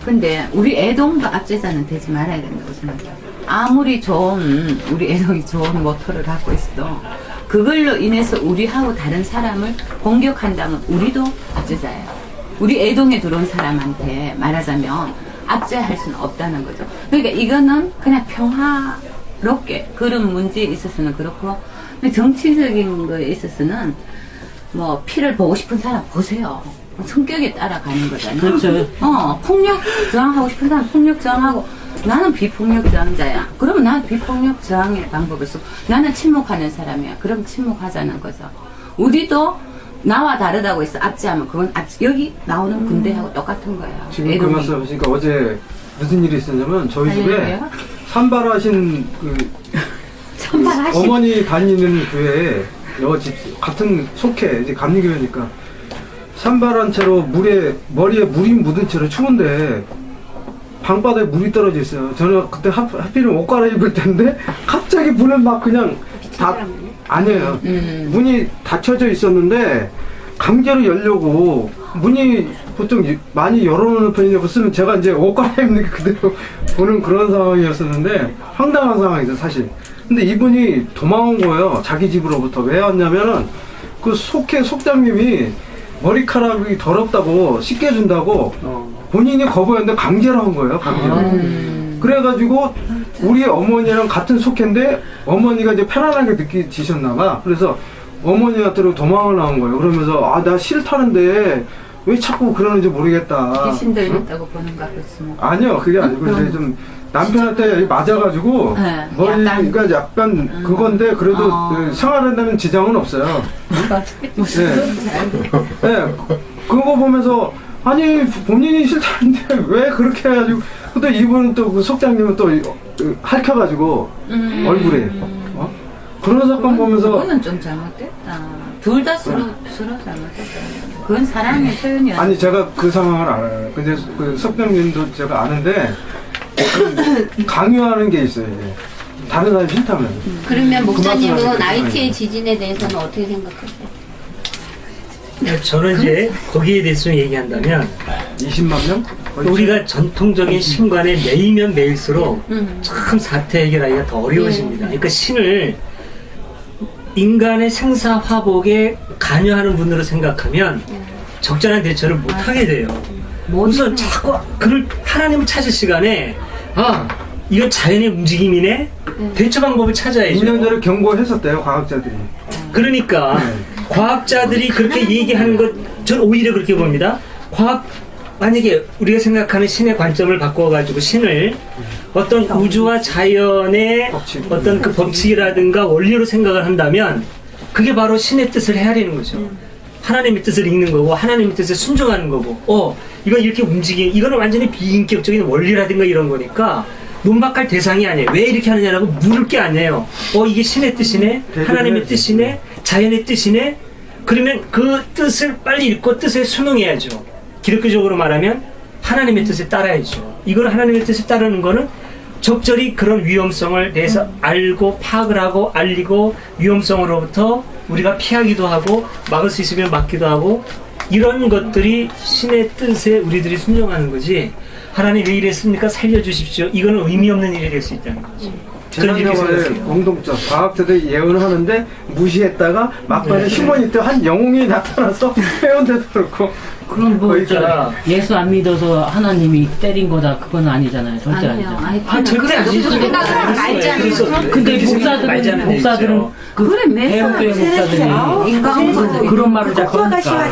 근데 우리 애동도 압제자는 되지 말아야 된다고 생각해요. 아무리 좋은, 우리 애동이 좋은 모토를 갖고 있어도 그걸로 인해서 우리하고 다른 사람을 공격한다면 우리도 압제자예요. 우리 애동에 들어온 사람한테 말하자면 압제할 수는 없다는 거죠. 그러니까 이거는 그냥 평화롭게 그런 문제에 있어서는 그렇고, 근데 정치적인 거에 있어서는 뭐 피를 보고 싶은 사람 보세요. 성격에 따라가는 거잖아요. 그렇죠. 폭력 저항하고 싶은 사람 폭력 저항하고, 나는 비폭력 저항자야. 그러면 나는 비폭력 저항의 방법을 쓰고, 나는 침묵하는 사람이야. 그럼 침묵하자는 거죠. 우리도 나와 다르다고 해서 압제하면 그건 여기 나오는 군대하고 똑같은 거예요. 지금 그 말씀 하시니까 어제 무슨 일이 있었냐면 저희 집에 알려줘요? 산발하신 어머니 다니는 교회에 집 같은 속해 이제 감리교회니까 산발한 채로 머리에 물이 묻은 채로 추운데 방바닥에 물이 떨어져 있어요. 저는 그때 하필이면 옷 갈아입을 텐데 갑자기 문을 막 그냥 아니에요. 문이 닫혀져 있었는데 강제로 열려고, 문이 보통 많이 열어놓는 편이냐고 쓰면 제가 이제 옷 갈아입는 게 그대로 보는 그런 상황이었었는데 황당한 상황이죠 사실. 근데 이분이 도망온 거예요, 자기 집으로부터. 왜 왔냐면은 그 속장님이 머리카락이 더럽다고 씻겨준다고 본인이 거부했는데 강제로 한 거예요, 강제로. 그래가지고 우리 어머니랑 같은 속해인데 어머니가 이제 편안하게 느끼셨나봐. 그래서 어머니한테로 도망을 나온 거예요. 그러면서 나 싫다는데 왜 자꾸 그러는지 모르겠다. 귀신 들렸다고 보는 거 같겠습니다. 아니요, 그게 아니고 이제 좀 남편한테 맞아가지고 네, 머리가 약간 그건데 그래도 생활한다는 지장은 없어요. 네, 그거 보면서 아니 본인이 싫다는데 왜 그렇게 해가지고 또 이분은 또 그 속장님은 또 핥혀가지고 얼굴에 그런 사건 보면서 그거는 좀 잘못됐다. 둘 다 서로 잘못됐다. 그건 사람의 표현이야. 아니 제가 그 상황을 알아요. 근데 그 속장님도 제가 아는데 강요하는 게 있어요. 이제. 다른 사람이 싫다면. 그러면 목사님은 말씀하세요. IT의 지진에 대해서는 어떻게 생각하세요? 저는 이제 거기에 대해서 얘기한다면 20만 명? 우리가 전통적인 신관에 매이면 매일수록 참 사태 해결하기가 더 어려워집니다. 그러니까 신을 인간의 생사화복에 관여하는 분으로 생각하면 적절한 대처를 못 하게 돼요. 우선 자꾸 그를 하나님을 찾을 시간에 이건 자연의 움직임이네. 대처 방법을 찾아야죠. 2년 전에 경고했었대요, 과학자들이. 그러니까 과학자들이 그렇게 얘기하는 것, 저는 오히려 그렇게 봅니다. 만약에 우리가 생각하는 신의 관점을 바꿔가지고 신을 어떤 우주와 자연의 어떤 그 법칙이라든가 원리로 생각을 한다면 그게 바로 신의 뜻을 헤아리는 거죠. 하나님의 뜻을 읽는 거고 하나님의 뜻에 순종하는 거고 이건 이렇게 이거는 완전히 비인격적인 원리라든가 이런 거니까 논박할 대상이 아니에요. 왜 이렇게 하느냐라고 물을 게 아니에요. 이게 신의 뜻이네, 하나님의 뜻이네, 자연의 뜻이네. 그러면 그 뜻을 빨리 읽고 뜻에 순응해야죠. 기독교적으로 말하면 하나님의 뜻에 따라야죠. 이걸 하나님의 뜻에 따르는 거는 적절히 그런 위험성을 대해서 알고 파악을 하고 알리고 위험성으로부터 우리가 피하기도 하고 막을 수 있으면 막기도 하고 이런 것들이 신의 뜻에 우리들이 순종하는 거지. 하나님 왜 이랬습니까? 살려주십시오. 이거는 의미 없는 일이 될 수 있다는 거지. 저는 이렇게 재난경화의 생각해요. 공동점. 과학자들이 예언을 하는데 무시했다가 막판에 휴먼이 때 한 영웅이 나타나서 회원대도 그렇고. 그건 뭐 거기까지. 예수 안 믿어서 하나님이 때린 거다 그건 아니잖아요. 절대 아니잖아요. 절대 아니죠. 근데 목사들은 그래, 대형교회 목사들이 그런 말을 자꾸 하니까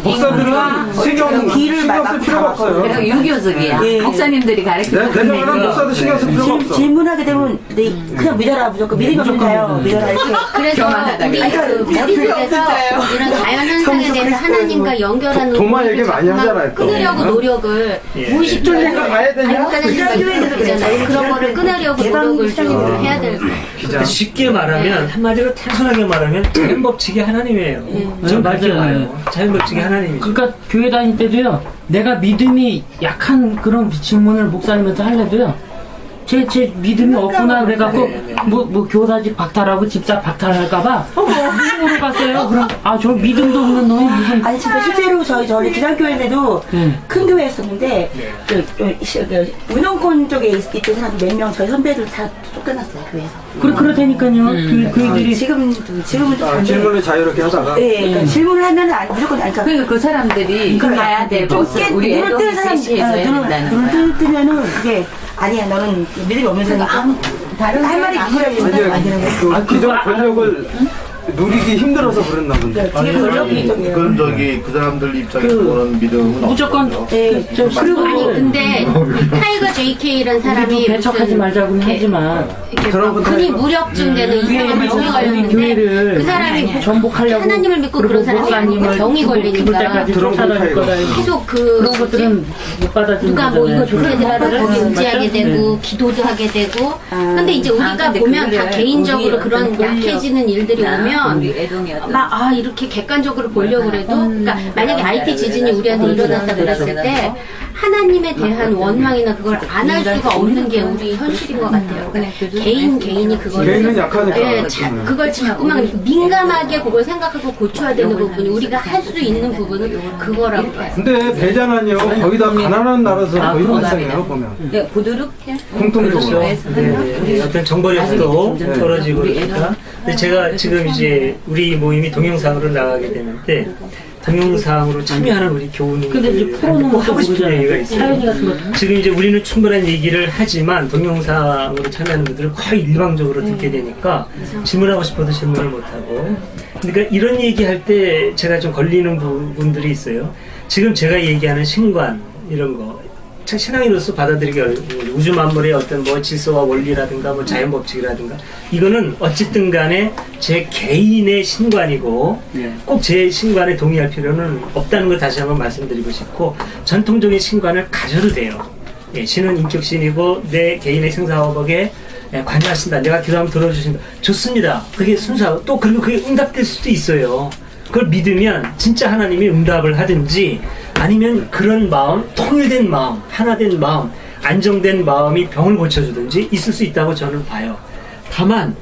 목사들은 신경 쓸 필요가 없어요. 그래서 유교적이야. 예. 목사님들이 가르치는 내 생각은 목사도 신경 쓸 필요가 없어. 질문하게 되면 그냥 믿어라 무조건 믿음이 없는가요? 믿어라 이렇게. 그래서 우리 머릿속에서 이런 자연 현상에 대해서 하나님과 연결하는 도마 얘기 많이 하잖아요. 끊으려고 노력을 무의식적으로 가야 되냐? 하는 생각이 있잖아요. 그런 거를 끊으려고 노력을 좀 해야 될 그러니까 쉽게 말하면 한마디로 단순하게 말하면 자연 법칙이 하나님이에요. 전 그렇게 맞아요. 봐요. 자연 법칙이 하나님이죠. 그러니까 교회 다닐 때도요. 내가 믿음이 약한 그런 질문을 목사님한테 하려도요. 제 믿음이 없구나 그래갖고 뭐 교사직 박탈하고 집사 박탈할까봐 믿음으로 갔어요. 그럼 저 믿음도 없는 놈이 무슨 아니 진짜 실제로 저희 기장교회에도 큰 교회였었는데 운영권 쪽에 있던 사람 몇 명 저희 선배들 다 쫓겨났어요 교회에서. 그렇다니까요. 그들이 지금은 좀 질문을 자유롭게 하다가. 네, 그러니까 질문을 하면 무조건 그러니까 그 사람들이 가야 되고 우리 눈을 뜨는 사람 눈을 뜨면은 그게 아니야 너는 믿음이 없는 사람이니까 다른 할 말이 그거야 안 되는 거야. 기존 권력을 누리기 힘들어서 그랬나 본데. 뒤에 권력이 그건 그 사람들 입장에서 보는 믿음은 무조건 없죠. 그리고 아니 근데 타이거 JK라는 사람이 배척하지 말자고는 하지만 그런 것도 흔히 무력증 되는 이상한 병이 걸리는데 교회를 그 사람이 전복하려고 하나님을 믿고 그런 사람이 아니고 병이 걸리니까 때까지 그런 쫓아다닐 거다. 계속 그런 것들은 못 받아주는 누가 뭐 이거 좋게 되라고 거기 의지하게 맞죠? 되고 기도도 하게 되고 근데 이제 우리가 근데 보면 그게 다 개인적으로 우리 그런 어떤 약해지는 일들이 오면 우리 애동이었던 막 이렇게 객관적으로 보려고 그래도 그러니까 만약에 IT 지진이 우리한테 일어났다 그랬을 때 하나님에 대한 원망이나 그걸 안 할 수가 없는 게 우리 현실인 것 같아요. 개인이 그걸 개인은 약하니까. 그걸 자꾸만 민감하게 그걸 생각하고 고쳐야 되는 부분이 우리가 할 수 있는 부분은 그거라고 봐요. 근데 대자난요 거의 다 가난한 나라에서 거의 발생해요 보면. 부드럽게 공통적으로. 어떤 정보력도 떨어지고 그러니까. 근데 제가 지금 이제 우리 모임이 동영상으로 나가게 되는데 동영상으로 참여하는 우리 근데 이제 교우님들 풀어놓은 꼭 하고 싶은 얘기가 사연이 있어요. 같은 거 지금 이제 우리는 충분한 얘기를 하지만 동영상으로 참여하는 분들은 거의 일방적으로 듣게 되니까 질문하고 싶어도 질문을 못하고 그러니까 이런 얘기할 때 제가 좀 걸리는 부분들이 있어요. 지금 제가 얘기하는 신관 이런 거 신앙인으로서 받아들이기 어려운 우주 만물의 어떤 뭐 질서와 원리라든가 뭐 자연 법칙이라든가 이거는 어쨌든 간에 제 개인의 신관이고 꼭 제 신관에 동의할 필요는 없다는 걸 다시 한번 말씀드리고 싶고 전통적인 신관을 가져도 돼요. 신은 인격신이고 내 개인의 생사화복에 관여하신다. 내가 기도하면 들어주신다. 좋습니다. 그게 순수하고 또 그리고 그게 응답될 수도 있어요. 그걸 믿으면 진짜 하나님이 응답을 하든지 아니면 그런 마음, 통일된 마음, 하나된 마음, 안정된 마음이 병을 고쳐주든지 있을 수 있다고 저는 봐요. 다만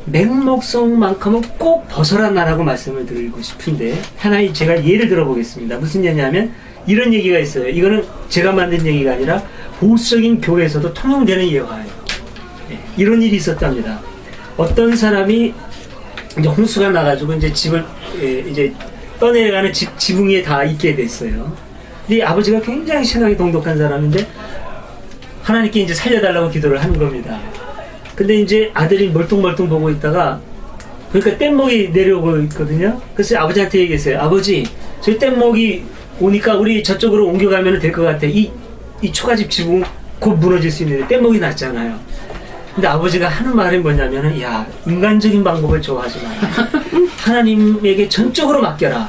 맹목성만큼은 꼭 벗어나라고 말씀을 드리고 싶은데 하나의 제가 예를 들어보겠습니다. 무슨 예냐면 이런 얘기가 있어요. 이거는 제가 만든 얘기가 아니라 보수적인 교회에서도 통용되는 예화예요. 이런 일이 있었답니다. 어떤 사람이 이제 홍수가 나가지고 이제 집을 이제 떠내려가는 지붕 위에 다 있게 됐어요. 근데 이 아버지가 굉장히 신앙이 동독한 사람인데 하나님께 이제 살려달라고 기도를 하는 겁니다. 근데 이제 아들이 멀뚱멀뚱 보고 있다가 그러니까 뗏목이 내려오고 있거든요. 그래서 아버지한테 얘기했어요. 아버지, 저희 뗏목이 오니까 우리 저쪽으로 옮겨가면 될 것 같아. 이 초가집 지붕 곧 무너질 수 있는데 뗏목이 났잖아요. 근데 아버지가 하는 말이 뭐냐면은, 야, 인간적인 방법을 좋아하지 마라. 하나님에게 전적으로 맡겨라.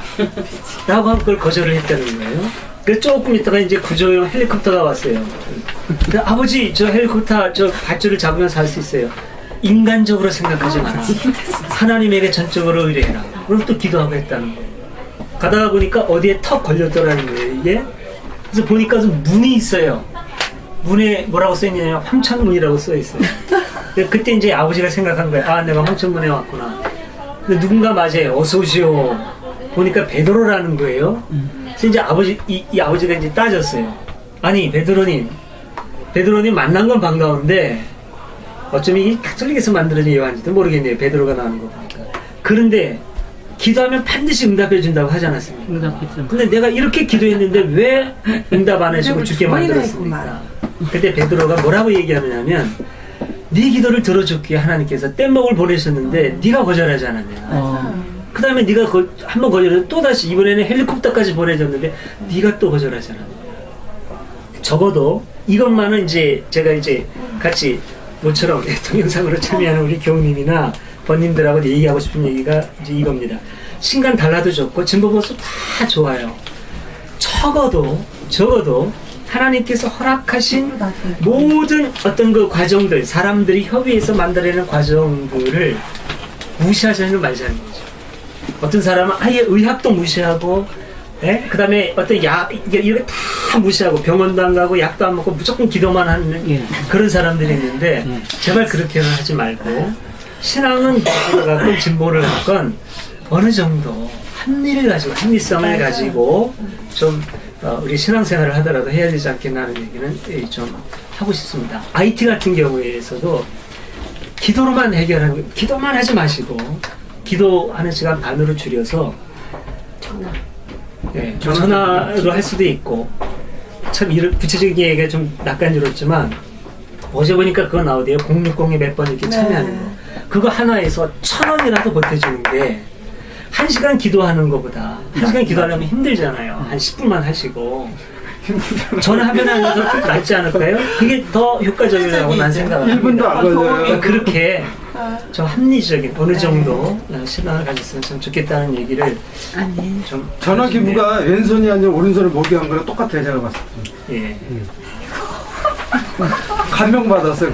라고 하고 그걸 거절을 했다는 거예요. 그래서 조금 있다가 이제 구조용 헬리콥터가 왔어요. 근데 아버지, 저 헬리콥터 저 밧줄을 잡으면 살 수 있어요. 인간적으로 생각하지 마라. 하나님에게 전적으로 의뢰해라. 그럼 또 기도하고 했다는 거예요. 가다가 보니까 어디에 턱 걸렸더라는 거예요, 이게. 그래서 보니까 좀 문이 있어요. 문에 뭐라고 써있냐면 황천문이라고 써있어요. 그때 이제 아버지가 생각한 거예요. 아, 내가 황천문에 왔구나. 근데 누군가 맞아요. 어서 오시오. 보니까 베드로라는 거예요. 그래서 이제 이 아버지가 이제 따졌어요. 아니, 베드로님 만난 건 반가운데 어쩌면 이 가톨릭에서 만들어진 예화인지도 모르겠네요. 베드로가 나오는 거 보니까. 그런데 기도하면 반드시 응답해 준다고 하지 않았습니까? 응답했죠. 근데 내가 이렇게 기도했는데 왜 응답 안 해주고 죽게 만들었습니까? 그때 베드로가 뭐라고 얘기하느냐면, 네 기도를 들어줬기에 하나님께서 뗏목을 보내셨는데 네가 거절하지 않았냐. 그 다음에 네가 한번 거절해서 또다시 이번에는 헬리콥터까지 보내줬는데 네가 또 거절하지 않았냐. 적어도 이것만은 이제 제가 이제 같이 모처럼 동영상으로 참여하는 우리 교우님이나 번님들하고 얘기하고 싶은 얘기가 이제 이겁니다. 신간 달라도 좋고 진보보수 다 좋아요. 적어도 하나님께서 허락하신 모든 어떤 그 과정들, 사람들이 협의해서 만들어내는 과정들을 무시하자는 말자는 거죠. 어떤 사람은 아예 의학도 무시하고, 그 다음에 어떤 이렇게 다 무시하고 병원도 안 가고 약도 안 먹고 무조건 기도만 하는 그런 사람들이 있는데, 제발 그렇게는 하지 말고, 신앙은 무엇을 갖건 진보를 갖건 어느 정도 합리성을 가지고 좀 우리 신앙생활을 하더라도 해야 되지 않겠나 하는 얘기는 좀 하고 싶습니다. IT 같은 경우에서도 기도로만 해결하는, 기도만 하지 마시고 기도하는 시간 반으로 줄여서 전화로 할 수도 있고, 참 이런 구체적인 얘기가 좀 낯간지럽지만 어제 보니까 그거 나오대요. 060에 몇 번 이렇게 참여하는 거. 그거 하나에서 1,000원이라도 보태주는 게 1시간 기도하는 것보다 1시간 기도하려면 힘들잖아요. 한 10분만 하시고 전화하면 안 더 낫지 않을까요? 그게 더 효과적이라고 난 생각합니다. 1분도 안 걸려요. 그렇게 좀 합리적인 어느 정도 신앙을 가졌으면 참 좋겠다는 얘기를 좀 전화 기부가 왼손이 아니라 오른손을 목에 한 거랑 똑같아요. 제가 봤을 때. 예. 감명받았어요.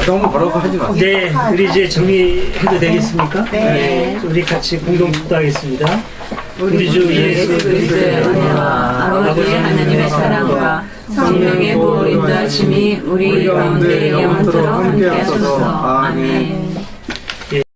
너무 뭐라고 하지 마세요. 네, 우리 이제 정리해도 되겠습니까? 네. 우리 같이 공동 축도하겠습니다. 우리 주 예수 그리스도의 은혜와 아버지 하나님의 사랑과 성령의 보호 인도하심이 우리 가운데 영원토록 함께하소서. 아멘.